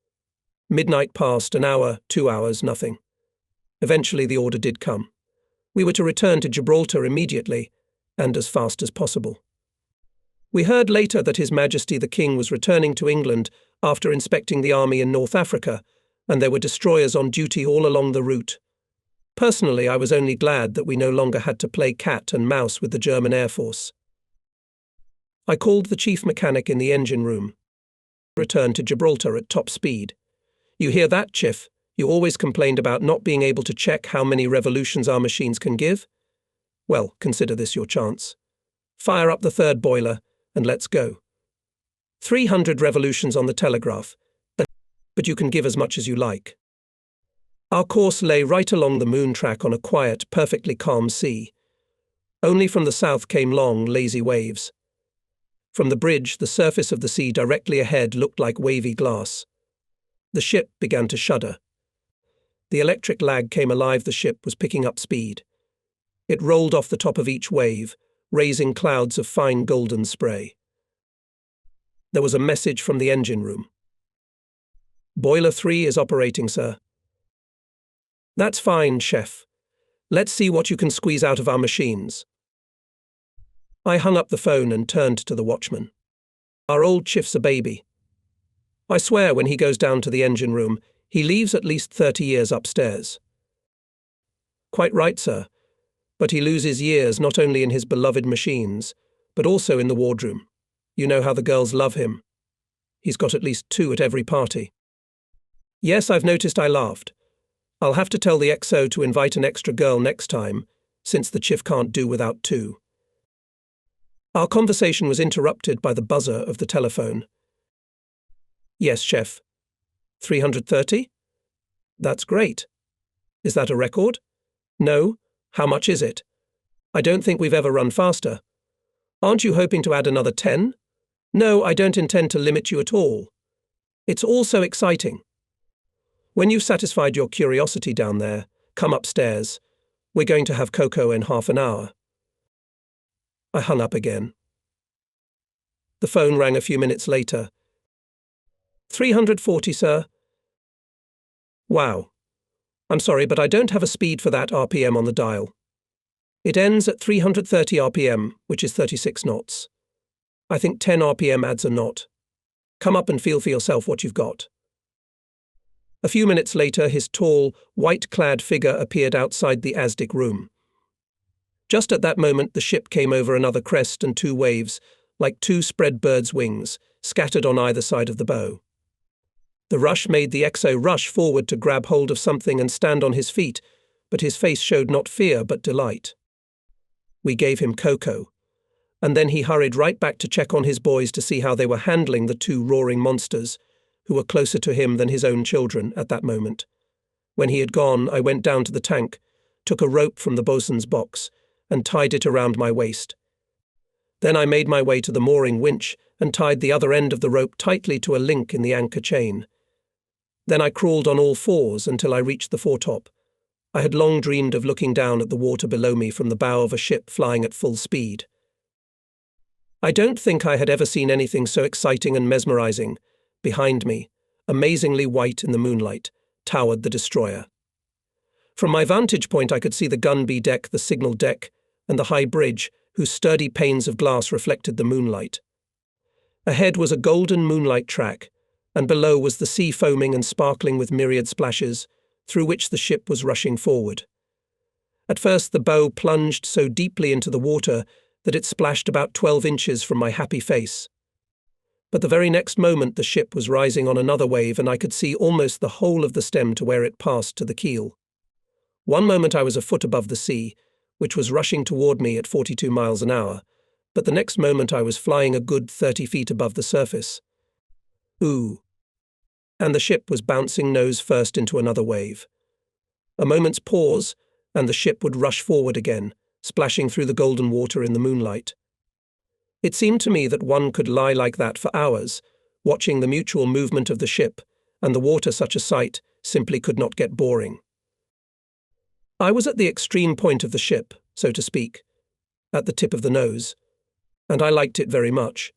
Midnight passed, an hour, 2 hours, nothing. Eventually the order did come. We were to return to Gibraltar immediately, and as fast as possible. We heard later that His Majesty the King was returning to England after inspecting the army in North Africa, and there were destroyers on duty all along the route. Personally, I was only glad that we no longer had to play cat and mouse with the German Air Force. I called the chief mechanic in the engine room. Returned to Gibraltar at top speed. You hear that, Chief? You always complained about not being able to check how many revolutions our machines can give? Well, consider this your chance. Fire up the 3rd boiler, and let's go. 300 revolutions on the telegraph, but you can give as much as you like. Our course lay right along the moon track on a quiet, perfectly calm sea. Only from the south came long, lazy waves. From the bridge, the surface of the sea directly ahead looked like wavy glass. The ship began to shudder. The electric lag came alive. The ship was picking up speed. It rolled off the top of each wave, raising clouds of fine golden spray. There was a message from the engine room. Boiler 3 is operating, sir. That's fine, Chef. Let's see what you can squeeze out of our machines. I hung up the phone and turned to the watchman. Our old Chief's a baby. I swear when he goes down to the engine room, he leaves at least 30 years upstairs. Quite right, sir. But he loses years not only in his beloved machines, but also in the wardroom. You know how the girls love him. He's got at least 2 at every party. Yes, I've noticed. I laughed. I'll have to tell the XO to invite an extra girl next time, since the Chief can't do without 2. Our conversation was interrupted by the buzzer of the telephone. Yes, Chef. 330? That's great. Is that a record? No. How much is it? I don't think we've ever run faster. Aren't you hoping to add another 10? No, I don't intend to limit you at all. It's all so exciting. When you've satisfied your curiosity down there, come upstairs. We're going to have cocoa in half an hour. I hung up again. The phone rang a few minutes later. 340, sir. Wow. I'm sorry, but I don't have a speed for that RPM on the dial. It ends at 330 RPM, which is 36 knots. I think 10 RPM adds a knot. Come up and feel for yourself what you've got. A few minutes later, his tall, white-clad figure appeared outside the ASDIC room. Just at that moment, the ship came over another crest and 2 waves, like 2 spread birds' wings, scattered on either side of the bow. The rush made the XO rush forward to grab hold of something and stand on his feet, but his face showed not fear but delight. We gave him cocoa. and then he hurried right back to check on his boys to see how they were handling the two roaring monsters, who were closer to him than his own children at that moment. When he had gone, I went down to the tank, took a rope from the bosun's box, and tied it around my waist. Then I made my way to the mooring winch and tied the other end of the rope tightly to a link in the anchor chain. Then I crawled on all fours until I reached the foretop. I had long dreamed of looking down at the water below me from the bow of a ship flying at full speed. I don't think I had ever seen anything so exciting and mesmerizing. Behind me, amazingly white in the moonlight, towered the destroyer. From my vantage point I could see the gun B deck, the signal deck, and the high bridge, whose sturdy panes of glass reflected the moonlight. Ahead was a golden moonlight track, and below was the sea foaming and sparkling with myriad splashes, through which the ship was rushing forward. At first the bow plunged so deeply into the water that it splashed about 12 inches from my happy face. But the very next moment the ship was rising on another wave, and I could see almost the whole of the stem to where it passed to the keel. One moment I was a foot above the sea, which was rushing toward me at 42 miles an hour, but the next moment I was flying a good 30 feet above the surface. Ooh. And the ship was bouncing nose first into another wave. A moment's pause, and the ship would rush forward again, splashing through the golden water in the moonlight. It seemed to me that one could lie like that for hours, watching the mutual movement of the ship, and the water such a sight simply could not get boring. I was at the extreme point of the ship, so to speak, at the tip of the nose, and I liked it very much.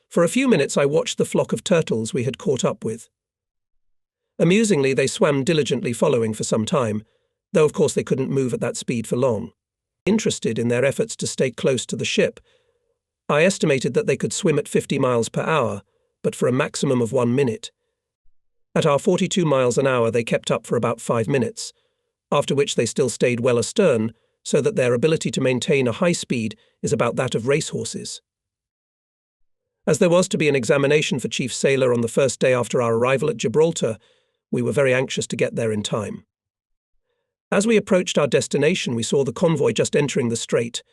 For a few minutes I watched the flock of turtles we had caught up with. Amusingly, they swam diligently following for some time, though of course they couldn't move at that speed for long. Interested in their efforts to stay close to the ship, I estimated that they could swim at 50 miles per hour, but for a maximum of 1 minute. At our 42 miles an hour they kept up for about 5 minutes, after which they still stayed well astern, so that their ability to maintain a high speed is about that of racehorses. As there was to be an examination for Chief Sailor on the first day after our arrival at Gibraltar, we were very anxious to get there in time. As we approached our destination, we saw the convoy just entering the strait,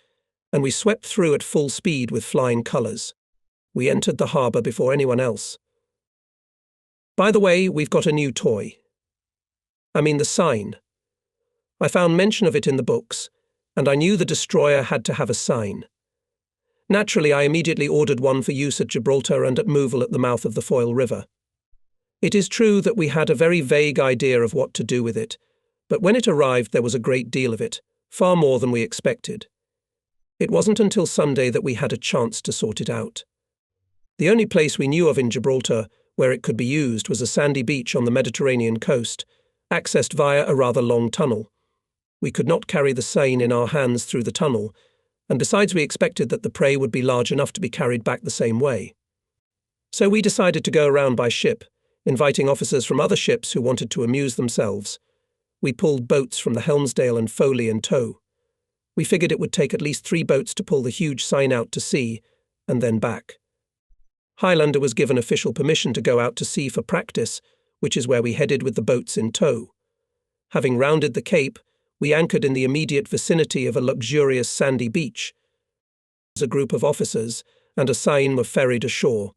and we swept through at full speed with flying colours. We entered the harbour before anyone else. By the way, we've got a new toy. I mean the sign. I found mention of it in the books, and I knew the destroyer had to have a sign. Naturally, I immediately ordered one for use at Gibraltar and at Moville at the mouth of the Foyle River. It is true that we had a very vague idea of what to do with it, but when it arrived there was a great deal of it, far more than we expected. It wasn't until Sunday that we had a chance to sort it out. The only place we knew of in Gibraltar where it could be used was a sandy beach on the Mediterranean coast, accessed via a rather long tunnel. We could not carry the seine in our hands through the tunnel, and besides we expected that the prey would be large enough to be carried back the same way. So we decided to go around by ship, inviting officers from other ships who wanted to amuse themselves. We pulled boats from the Helmsdale and Foley in tow. We figured it would take at least 3 boats to pull the huge sign out to sea, and then back. Highlander was given official permission to go out to sea for practice, which is where we headed with the boats in tow. Having rounded the Cape, we anchored in the immediate vicinity of a luxurious sandy beach. A group of officers and a sign were ferried ashore.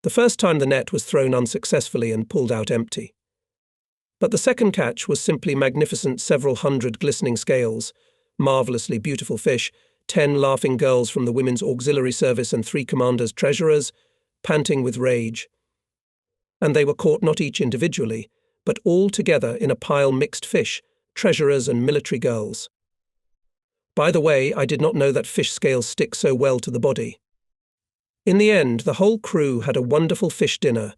The first time the net was thrown unsuccessfully and pulled out empty. But the second catch was simply magnificent, several hundred glistening scales, marvellously beautiful fish, 10 laughing girls from the Women's Auxiliary Service and 3 commanders' treasurers, panting with rage. And they were caught not each individually, but all together in a pile mixed fish, treasurers and military girls. By the way, I did not know that fish scales stick so well to the body. In the end, the whole crew had a wonderful fish dinner.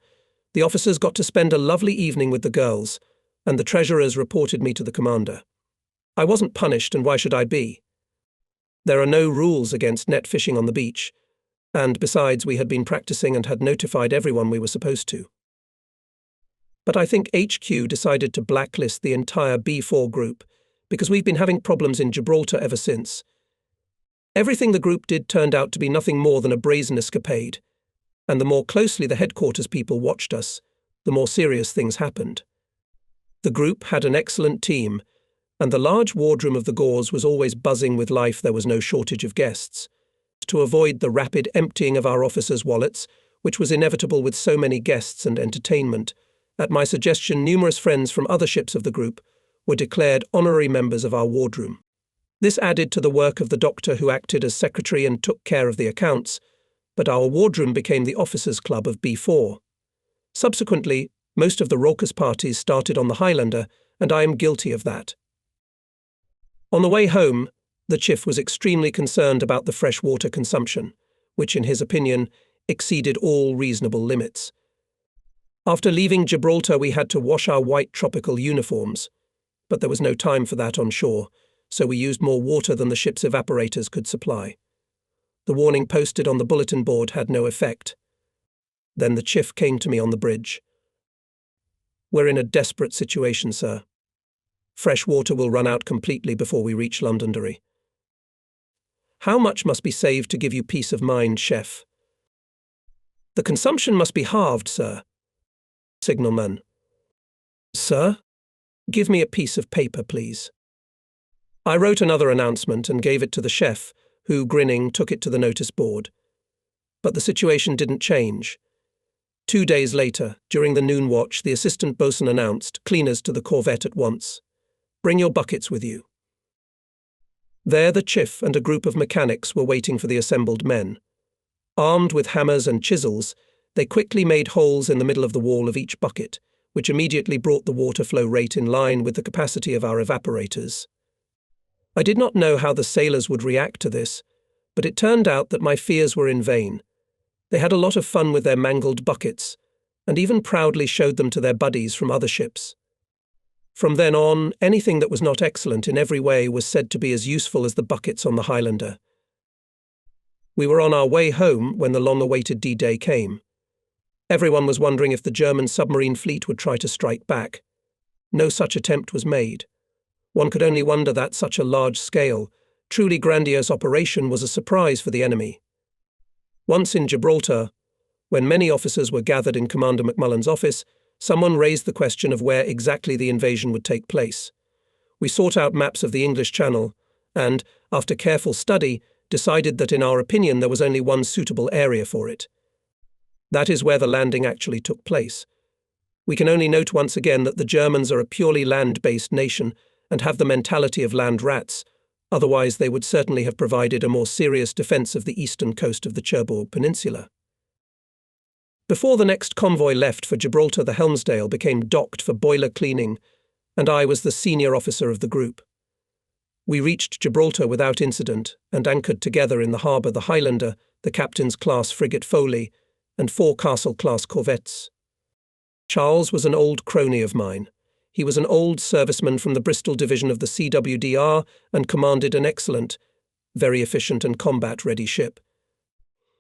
The officers got to spend a lovely evening with the girls, and the treasurers reported me to the commander. I wasn't punished, and why should I be? There are no rules against net fishing on the beach, and besides we had been practicing and had notified everyone we were supposed to. But I think HQ decided to blacklist the entire B4 group, because we've been having problems in Gibraltar ever since. Everything the group did turned out to be nothing more than a brazen escapade, and the more closely the headquarters people watched us, the more serious things happened. The group had an excellent team, and the large wardroom of the Gauze was always buzzing with life. There was no shortage of guests. to avoid the rapid emptying of our officers' wallets, which was inevitable with so many guests and entertainment. At my suggestion, numerous friends from other ships of the group were declared honorary members of our wardroom. This added to the work of the doctor, who acted as secretary and took care of the accounts, but our wardroom became the officers' club of B4. Subsequently, most of the raucous parties started on the Highlander, and I am guilty of that. On the way home, the chief was extremely concerned about the fresh water consumption, which, in his opinion, exceeded all reasonable limits. After leaving Gibraltar, we had to wash our white tropical uniforms, but there was no time for that on shore, so we used more water than the ship's evaporators could supply. The warning posted on the bulletin board had no effect. Then the chief came to me on the bridge. "We're in a desperate situation, sir. Fresh water will run out completely before we reach Londonderry." "How much must be saved to give you peace of mind, chef?" "The consumption must be halved, sir." Signalman. "Sir? Give me a piece of paper, please." I wrote another announcement and gave it to the chef, who, grinning, took it to the notice board. But the situation didn't change. 2 days later, during the noon watch, the assistant boatswain announced, "Cleaners to the corvette at once. Bring your buckets with you." There the chief and a group of mechanics were waiting for the assembled men. Armed with hammers and chisels, they quickly made holes in the middle of the wall of each bucket, which immediately brought the water flow rate in line with the capacity of our evaporators. I did not know how the sailors would react to this, but it turned out that my fears were in vain. They had a lot of fun with their mangled buckets, and even proudly showed them to their buddies from other ships. From then on, anything that was not excellent in every way was said to be as useful as the buckets on the Highlander. We were on our way home when the long-awaited D-Day came. Everyone was wondering if the German submarine fleet would try to strike back. No such attempt was made. One could only wonder that such a large-scale, truly grandiose operation was a surprise for the enemy. Once in Gibraltar, when many officers were gathered in Commander McMullen's office, someone raised the question of where exactly the invasion would take place. We sought out maps of the English Channel and, after careful study, decided that in our opinion there was only one suitable area for it. That is where the landing actually took place. We can only note once again that the Germans are a purely land-based nation and have the mentality of land rats, otherwise they would certainly have provided a more serious defence of the eastern coast of the Cherbourg Peninsula. Before the next convoy left for Gibraltar, the Helmsdale became docked for boiler cleaning, and I was the senior officer of the group. We reached Gibraltar without incident and anchored together in the harbour the Highlander, the captain's class frigate Foley, and 4 Castle-class corvettes. Charles was an old crony of mine. He was an old serviceman from the Bristol division of the CWDR and commanded an excellent, very efficient and combat-ready ship.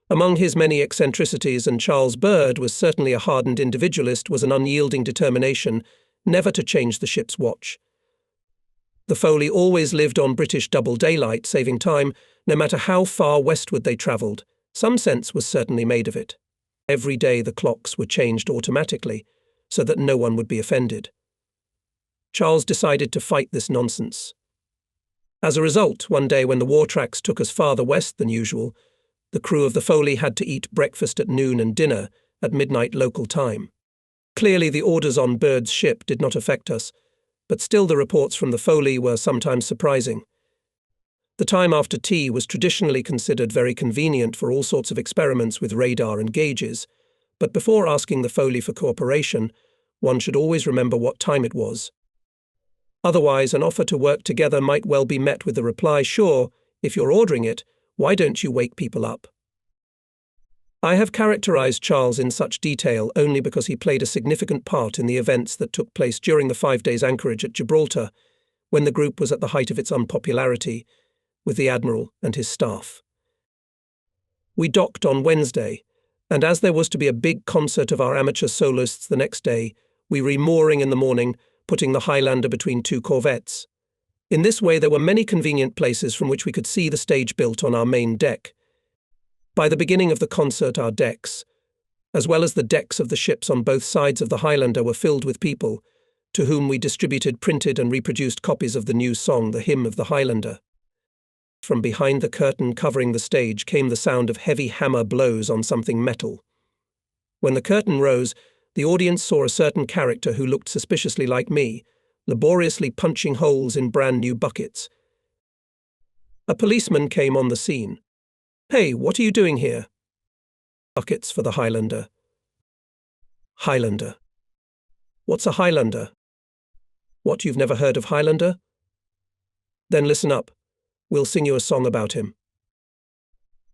Among his many eccentricities, and Charles Bird was certainly a hardened individualist, was an unyielding determination never to change the ship's watch. The Foley always lived on British double daylight, saving time, no matter how far westward they travelled. Some sense was certainly made of it. Every day the clocks were changed automatically, so that no one would be offended. Charles decided to fight this nonsense. As a result, one day when the war tracks took us farther west than usual, the crew of the Foley had to eat breakfast at noon and dinner at midnight local time. Clearly the orders on Bird's ship did not affect us, but still the reports from the Foley were sometimes surprising. The time after tea was traditionally considered very convenient for all sorts of experiments with radar and gauges, but before asking the Foley for cooperation, one should always remember what time it was. Otherwise, an offer to work together might well be met with the reply, "Sure, if you're ordering it, why don't you wake people up?" I have characterized Charles in such detail only because he played a significant part in the events that took place during the 5 days anchorage at Gibraltar, when the group was at the height of its unpopularity, with the Admiral and his staff. We docked on Wednesday, and as there was to be a big concert of our amateur soloists the next day, we remooring in the morning, putting the Highlander between 2 corvettes. In this way there were many convenient places from which we could see the stage built on our main deck. By the beginning of the concert our decks, as well as the decks of the ships on both sides of the Highlander, were filled with people, to whom we distributed printed and reproduced copies of the new song, The Hymn of the Highlander. From behind the curtain covering the stage came the sound of heavy hammer blows on something metal. When the curtain rose, the audience saw a certain character who looked suspiciously like me, laboriously punching holes in brand new buckets. A policeman came on the scene. "Hey, what are you doing here?" "Buckets for the Highlander." "Highlander. What's a Highlander?" "What, you've never heard of Highlander? Then listen up. We'll sing you a song about him."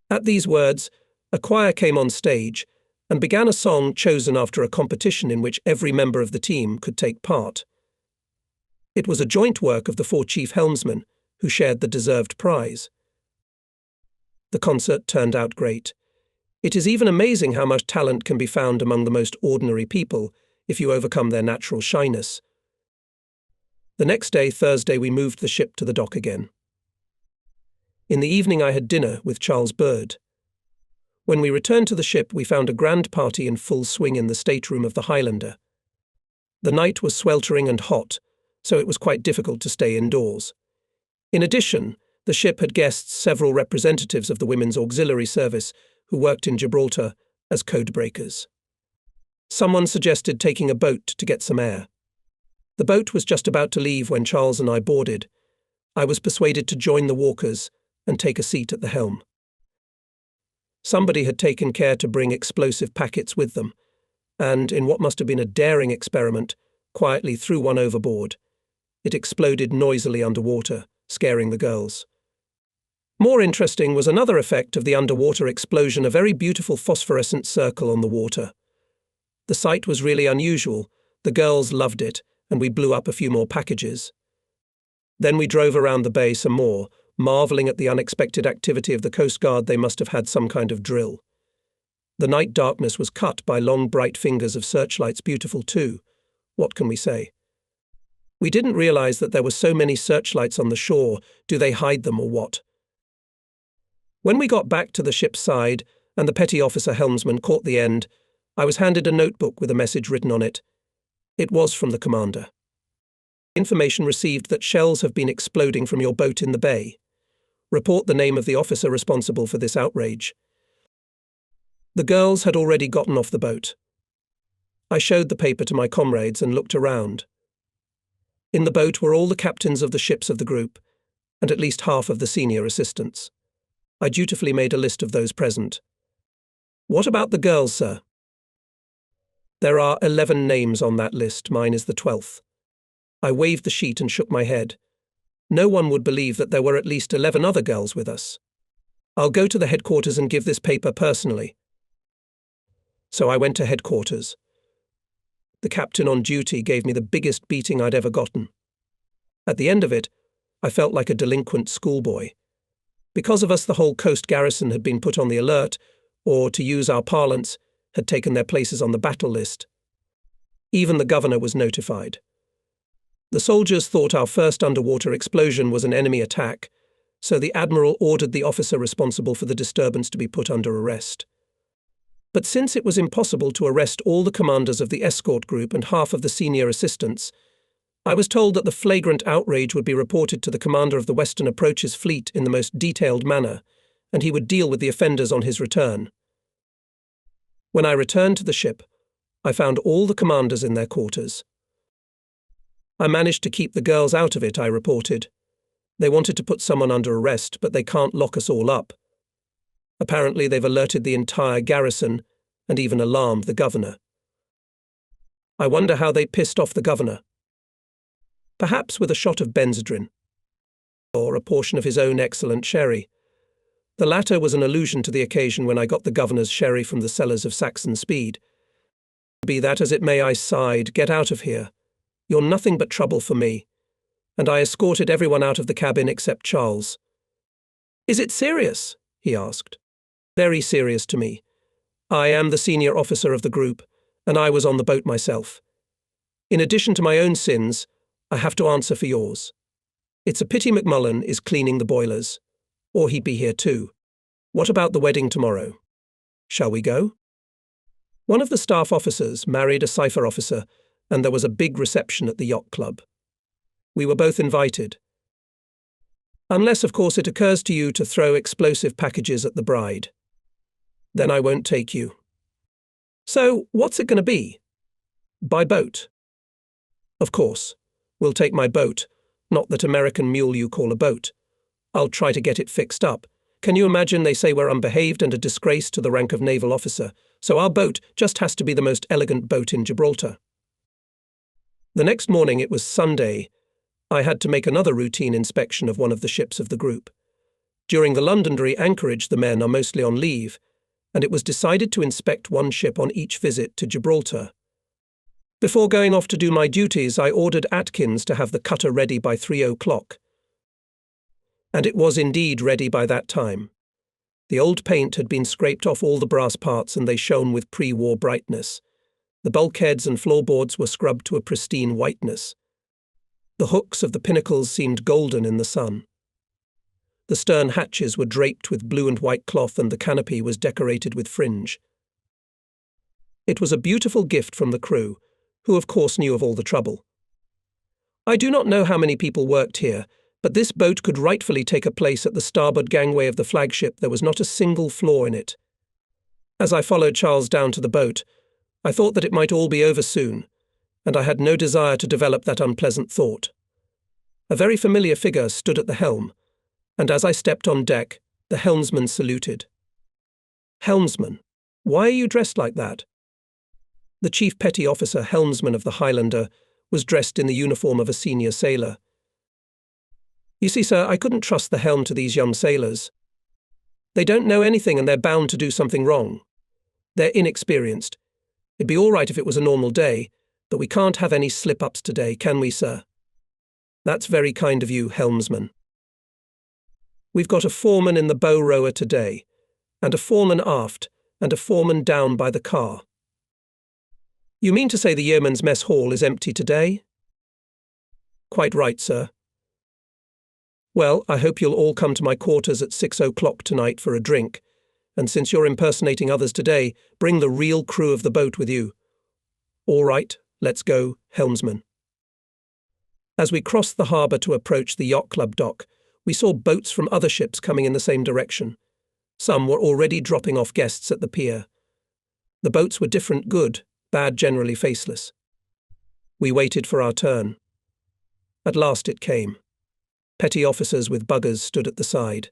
At these words, a choir came on stage and began a song chosen after a competition in which every member of the team could take part. It was a joint work of the 4 chief helmsmen, who shared the deserved prize. The concert turned out great. It is even amazing how much talent can be found among the most ordinary people if you overcome their natural shyness. The next day, Thursday, we moved the ship to the dock again. In the evening I had dinner with Charles Bird. When we returned to the ship, we found a grand party in full swing in the stateroom of the Highlander. The night was sweltering and hot, so it was quite difficult to stay indoors. In addition, the ship had guests, several representatives of the Women's Auxiliary Service who worked in Gibraltar as codebreakers. Someone suggested taking a boat to get some air. The boat was just about to leave when Charles and I boarded. I was persuaded to join the walkers and take a seat at the helm. Somebody had taken care to bring explosive packets with them, and, in what must have been a daring experiment, quietly threw one overboard. It exploded noisily underwater, scaring the girls. More interesting was another effect of the underwater explosion, a very beautiful phosphorescent circle on the water. The sight was really unusual. The girls loved it, and we blew up a few more packages. Then we drove around the bay some more, marvelling at the unexpected activity of the Coast Guard. They must have had some kind of drill. The night darkness was cut by long bright fingers of searchlights, beautiful too. What can we say? We didn't realize that there were so many searchlights on the shore. Do they hide them or what? When we got back to the ship's side and the petty officer helmsman caught the end, I was handed a notebook with a message written on it. It was from the commander. "Information received that shells have been exploding from your boat in the bay. Report the name of the officer responsible for this outrage." The girls had already gotten off the boat. I showed the paper to my comrades and looked around. In the boat were all the captains of the ships of the group, and at least half of the senior assistants. I dutifully made a list of those present. "What about the girls, sir?" "There are 11 names on that list. Mine is the 12th. I waved the sheet and shook my head. No one would believe that there were at least 11 other girls with us. "I'll go to the headquarters and give this paper personally." So I went to headquarters. The captain on duty gave me the biggest beating I'd ever gotten. At the end of it, I felt like a delinquent schoolboy. Because of us, the whole coast garrison had been put on the alert, or, to use our parlance, had taken their places on the battle list. Even the governor was notified. The soldiers thought our first underwater explosion was an enemy attack, so the admiral ordered the officer responsible for the disturbance to be put under arrest. But since it was impossible to arrest all the commanders of the escort group and half of the senior assistants, I was told that the flagrant outrage would be reported to the commander of the Western Approaches Fleet in the most detailed manner, and he would deal with the offenders on his return. When I returned to the ship, I found all the commanders in their quarters. "I managed to keep the girls out of it," I reported. "They wanted to put someone under arrest, but they can't lock us all up. Apparently they've alerted the entire garrison and even alarmed the governor. I wonder how they pissed off the governor. Perhaps with a shot of Benzedrine, or a portion of his own excellent sherry. The latter was an allusion to the occasion when I got the governor's sherry from the cellars of Saxon Speed. Be that as it may, I sighed, "Get out of here. You're nothing but trouble for me." And I escorted everyone out of the cabin except Charles. "Is it serious?" he asked. "Very serious to me. I am the senior officer of the group, and I was on the boat myself. In addition to my own sins, I have to answer for yours. It's a pity McMullen is cleaning the boilers, or he'd be here too. What about the wedding tomorrow? Shall we go?" One of the staff officers married a cipher officer, and there was a big reception at the yacht club. We were both invited. Unless, of course, it occurs to you to throw explosive packages at the bride. Then I won't take you. So, what's it going to be? By boat. Of course. We'll take my boat, not that American mule you call a boat. I'll try to get it fixed up. Can you imagine they say we're unbehaved and a disgrace to the rank of naval officer, so our boat just has to be the most elegant boat in Gibraltar. The next morning, it was Sunday, I had to make another routine inspection of one of the ships of the group. During the Londonderry anchorage, the men are mostly on leave, and it was decided to inspect one ship on each visit to Gibraltar. Before going off to do my duties, I ordered Atkins to have the cutter ready by 3:00. And it was indeed ready by that time. The old paint had been scraped off all the brass parts and they shone with pre-war brightness. The bulkheads and floorboards were scrubbed to a pristine whiteness. The hooks of the pinnacles seemed golden in the sun. The stern hatches were draped with blue and white cloth and the canopy was decorated with fringe. It was a beautiful gift from the crew, who of course knew of all the trouble. I do not know how many people worked here, but this boat could rightfully take a place at the starboard gangway of the flagship. There was not a single flaw in it. As I followed Charles down to the boat, I thought that it might all be over soon, and I had no desire to develop that unpleasant thought. A very familiar figure stood at the helm, and as I stepped on deck, the helmsman saluted. Helmsman, why are you dressed like that? The chief petty officer helmsman of the Highlander was dressed in the uniform of a senior sailor. You see, sir, I couldn't trust the helm to these young sailors. They don't know anything and they're bound to do something wrong. They're inexperienced. It'd be all right if it was a normal day, but we can't have any slip-ups today, can we, sir? That's very kind of you, helmsman. We've got a foreman in the bow rower today, and a foreman aft, and a foreman down by the car. You mean to say the yeoman's mess hall is empty today? Quite right, sir. Well, I hope you'll all come to my quarters at 6:00 tonight for a drink, and since you're impersonating others today, bring the real crew of the boat with you. All right, let's go, helmsman. As we crossed the harbour to approach the yacht club dock, we saw boats from other ships coming in the same direction. Some were already dropping off guests at the pier. The boats were different good, bad generally faceless. We waited for our turn. At last it came. Petty officers with buggers stood at the side.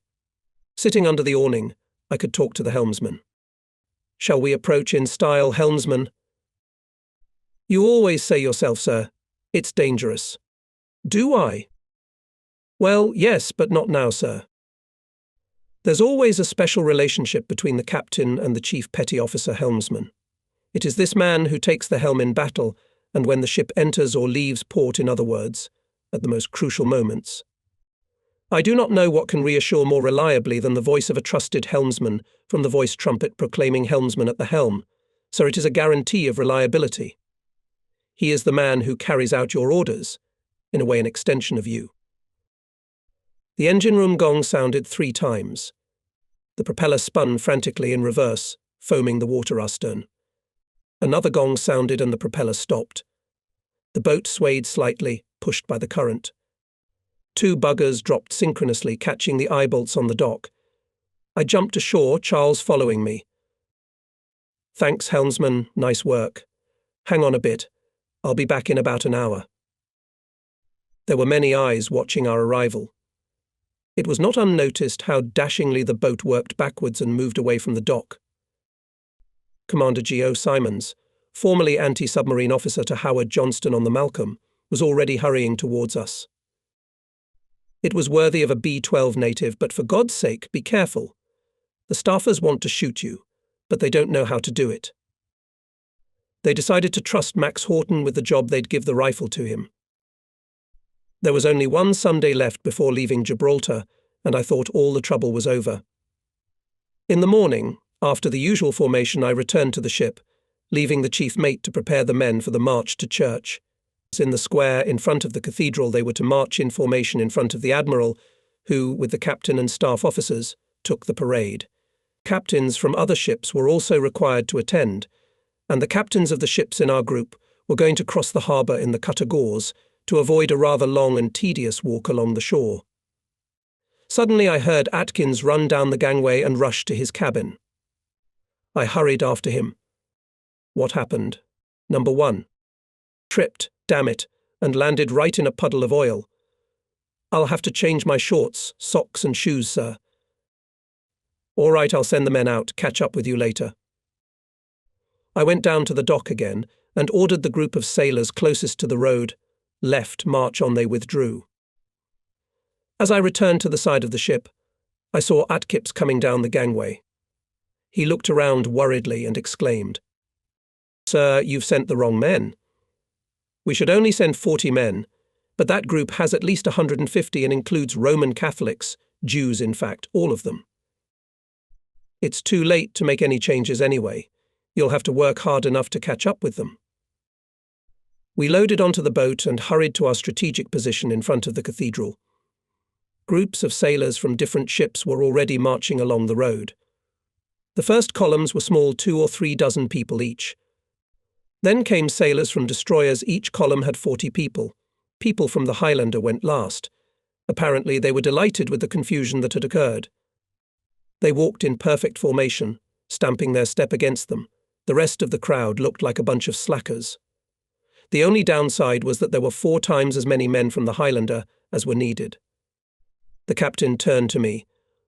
Sitting under the awning, I could talk to the helmsman. Shall we approach in style, helmsman? You always say yourself, sir, it's dangerous. Do I? Well, yes, but not now, sir. There's always a special relationship between the captain and the chief petty officer helmsman. It is this man who takes the helm in battle, and when the ship enters or leaves port, in other words, at the most crucial moments. I do not know what can reassure more reliably than the voice of a trusted helmsman from the voice trumpet proclaiming helmsman at the helm, so it is a guarantee of reliability. He is the man who carries out your orders, in a way an extension of you. The engine room gong sounded 3 times. The propeller spun frantically in reverse, foaming the water astern. Another gong sounded and the propeller stopped. The boat swayed slightly, pushed by the current. 2 buggers dropped synchronously, catching the eye-bolts on the dock. I jumped ashore, Charles following me. Thanks, helmsman, nice work. Hang on a bit. I'll be back in about an hour. There were many eyes watching our arrival. It was not unnoticed how dashingly the boat worked backwards and moved away from the dock. Commander G.O. Simons, formerly anti-submarine officer to Howard Johnston on the Malcolm, was already hurrying towards us. It was worthy of a B-12 native, but for God's sake, be careful. The staffers want to shoot you, but they don't know how to do it. They decided to trust Max Horton with the job. They'd give the rifle to him. There was only one Sunday left before leaving Gibraltar, and I thought all the trouble was over. In the morning, after the usual formation, I returned to the ship, leaving the chief mate to prepare the men for the march to church. In the square in front of the cathedral, they were to march in formation in front of the admiral, who, with the captain and staff officers, took the parade. Captains from other ships were also required to attend, and the captains of the ships in our group were going to cross the harbour in the cutter Gauze to avoid a rather long and tedious walk along the shore. Suddenly I heard Atkins run down the gangway and rush to his cabin. I hurried after him. What happened? Number 1. Tripped, damn it, and landed right in a puddle of oil. I'll have to change my shorts, socks and shoes, sir. All right, I'll send the men out, catch up with you later. I went down to the dock again and ordered the group of sailors closest to the road, left march on they withdrew. As I returned to the side of the ship, I saw Atkins coming down the gangway. He looked around worriedly and exclaimed, "Sir, you've sent the wrong men. We should only send 40 men, but that group has at least 150 and includes Roman Catholics, Jews in fact, all of them. It's too late to make any changes anyway. You'll have to work hard enough to catch up with them." We loaded onto the boat and hurried to our strategic position in front of the cathedral. Groups of sailors from different ships were already marching along the road. The first columns were small 2 or 3 dozen people each. Then came sailors from destroyers. Each column had 40 people. People from the Highlander went last. Apparently they were delighted with the confusion that had occurred. They walked in perfect formation, stamping their step against them. The rest of the crowd looked like a bunch of slackers. The only downside was that there were 4 times as many men from the Highlander as were needed. The captain turned to me,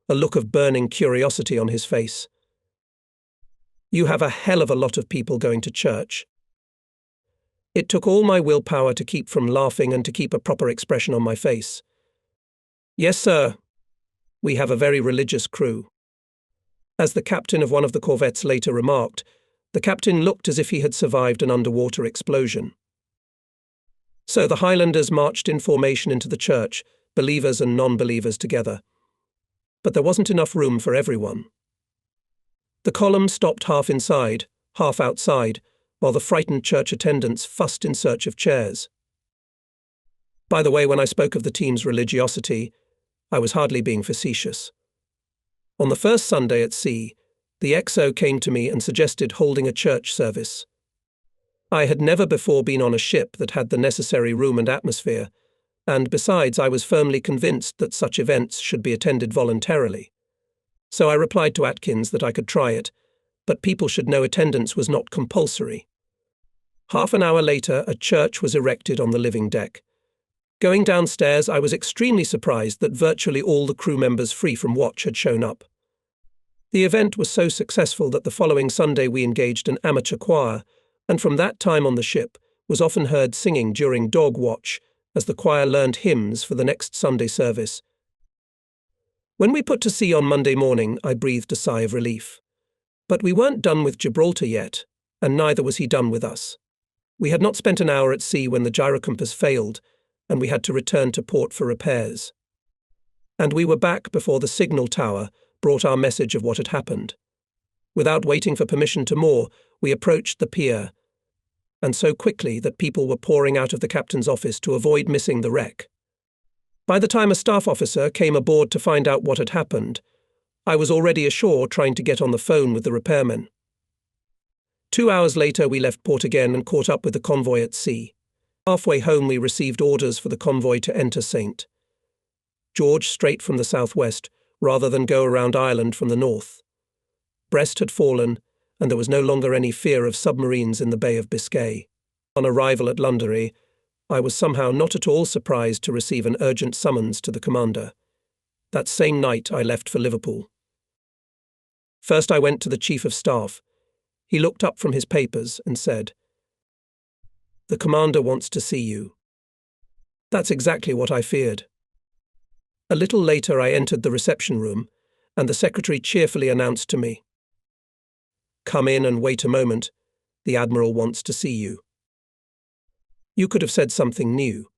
a look of burning curiosity on his face. "You have a hell of a lot of people going to church." It took all my willpower to keep from laughing and to keep a proper expression on my face. "Yes, sir. We have a very religious crew." As the captain of one of the corvettes later remarked, the captain looked as if he had survived an underwater explosion. So the Highlanders marched in formation into the church, believers and non-believers together. But there wasn't enough room for everyone. The column stopped half inside, half outside, while the frightened church attendants fussed in search of chairs. By the way, when I spoke of the team's religiosity, I was hardly being facetious. On the first Sunday at sea, the XO came to me and suggested holding a church service. I had never before been on a ship that had the necessary room and atmosphere, and besides I was firmly convinced that such events should be attended voluntarily. So I replied to Atkins that I could try it, but people should know attendance was not compulsory. Half an hour later, a church was erected on the living deck. Going downstairs, I was extremely surprised that virtually all the crew members free from watch had shown up. The event was so successful that the following Sunday we engaged an amateur choir, and from that time on the ship was often heard singing during dog watch as the choir learned hymns for the next Sunday service. When we put to sea on Monday morning, I breathed a sigh of relief. But we weren't done with Gibraltar yet, and neither was he done with us. We had not spent an hour at sea when the gyrocompass failed, and we had to return to port for repairs. And we were back before the signal tower brought our message of what had happened. Without waiting for permission to moor, we approached the pier, and so quickly that people were pouring out of the captain's office to avoid missing the wreck. By the time a staff officer came aboard to find out what had happened, I was already ashore trying to get on the phone with the repairmen. 2 hours later we left port again and caught up with the convoy at sea. Halfway home we received orders for the convoy to enter St. George straight from the southwest, rather than go around Ireland from the north. Brest had fallen, and there was no longer any fear of submarines in the Bay of Biscay. On arrival at Londonderry, I was somehow not at all surprised to receive an urgent summons to the commander. That same night I left for Liverpool. First I went to the Chief of Staff. He looked up from his papers and said, "The commander wants to see you." That's exactly what I feared. A little later I entered the reception room, and the secretary cheerfully announced to me, "Come in and wait a moment. The Admiral wants to see you." You could have said something new.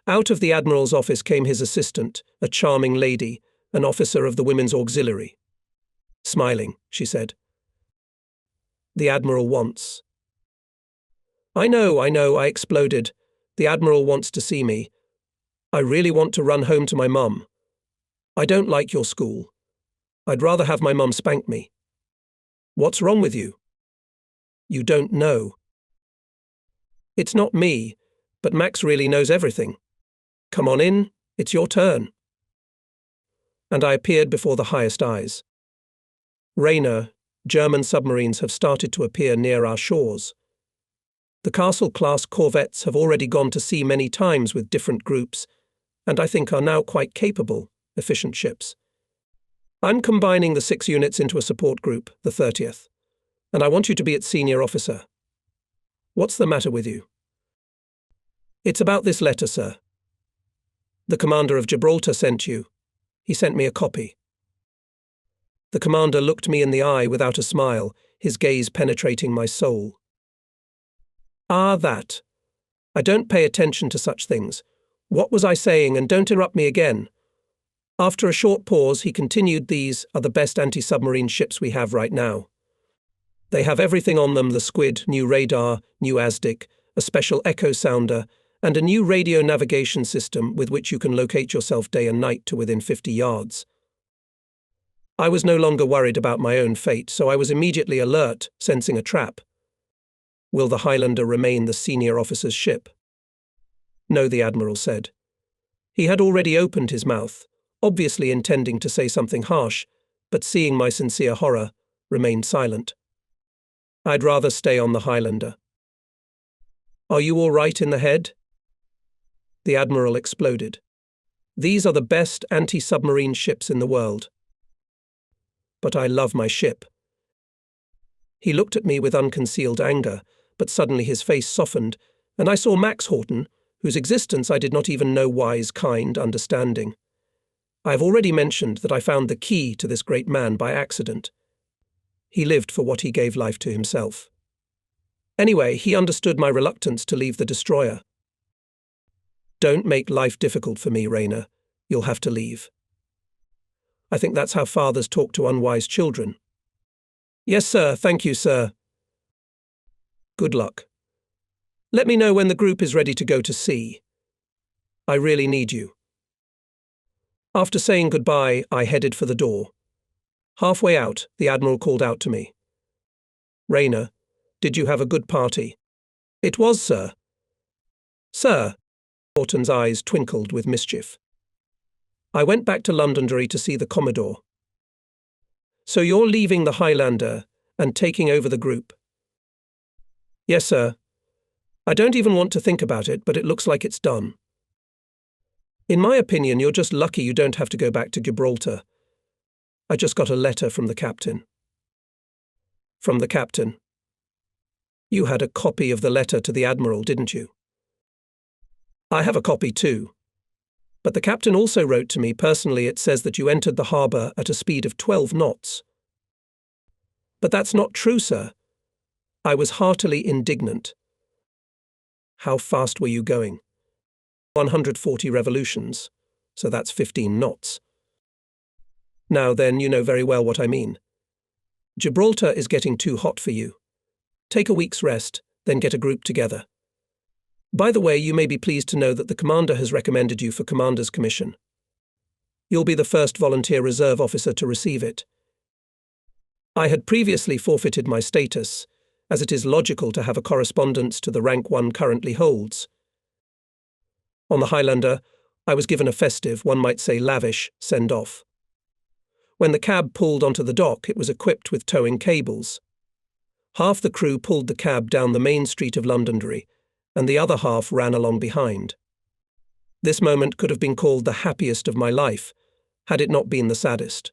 Out of the Admiral's office came his assistant, a charming lady, an officer of the Women's Auxiliary. Smiling, she said, "The Admiral wants." I know, I exploded. "The Admiral wants to see me. I really want to run home to my mum. I don't like your school. I'd rather have my mum spank me." "What's wrong with you?" "You don't know." "It's not me, but Max really knows everything. Come on in, it's your turn." and I appeared before the highest eyes. Rainer, German submarines have started to appear near our shores. The Castle-class corvettes have already gone to sea many times with different groups, and I think are now quite capable, efficient ships. I'm combining the 6 units into a support group, the 30th, and I want you to be its senior officer. What's the matter with you? It's about this letter, sir. The commander of Gibraltar sent you. He sent me a copy. The commander looked me in the eye without a smile, his gaze penetrating my soul. Ah, that. I don't pay attention to such things. What was I saying, and don't interrupt me again. After a short pause, he continued, these are the best anti-submarine ships we have right now. They have everything on them, the Squid, new radar, new ASDIC, a special echo sounder, and a new radio navigation system with which you can locate yourself day and night to within 50 yards. I was no longer worried about my own fate, so I was immediately alert, sensing a trap. Will the Highlander remain the senior officer's ship? No, the Admiral said. He had already opened his mouth, obviously intending to say something harsh, but seeing my sincere horror, remained silent. I'd rather stay on the Highlander. Are you all right in the head? The Admiral exploded. These are the best anti-submarine ships in the world. But I love my ship. He looked at me with unconcealed anger, but suddenly his face softened, and I saw Max Horton, whose existence I did not even know wise, kind, understanding. I have already mentioned that I found the key to this great man by accident. He lived for what he gave life to himself. Anyway, he understood my reluctance to leave the destroyer. Don't make life difficult for me, Rainer. You'll have to leave. I think that's how fathers talk to unwise children. Yes, sir. Thank you, sir. Good luck. Let me know when the group is ready to go to sea. I really need you. After saying goodbye, I headed for the door. Halfway out, the Admiral called out to me. Rainer, did you have a good party? It was, sir. Sir, Horton's eyes twinkled with mischief. I went back to Londonderry to see the Commodore. So you're leaving the Highlander and taking over the group? Yes, sir. I don't even want to think about it, but it looks like it's done. In my opinion, you're just lucky you don't have to go back to Gibraltar. I just got a letter from the captain. From the captain? You had a copy of the letter to the Admiral, didn't you? I have a copy too. But the captain also wrote to me personally. It says that you entered the harbour at a speed of 12 knots. But that's not true, sir. I was heartily indignant. How fast were you going? 140 revolutions, so that's 15 knots. Now then, you know very well what I mean. Gibraltar is getting too hot for you. Take a week's rest, then get a group together. By the way, you may be pleased to know that the commander has recommended you for commander's commission. You'll be the first volunteer reserve officer to receive it. I had previously forfeited my status, as it is logical to have a correspondence to the rank one currently holds. On the Highlander, I was given a festive, one might say lavish, send-off. When the cab pulled onto the dock, it was equipped with towing cables. Half the crew pulled the cab down the main street of Londonderry, and the other half ran along behind. This moment could have been called the happiest of my life, had it not been the saddest.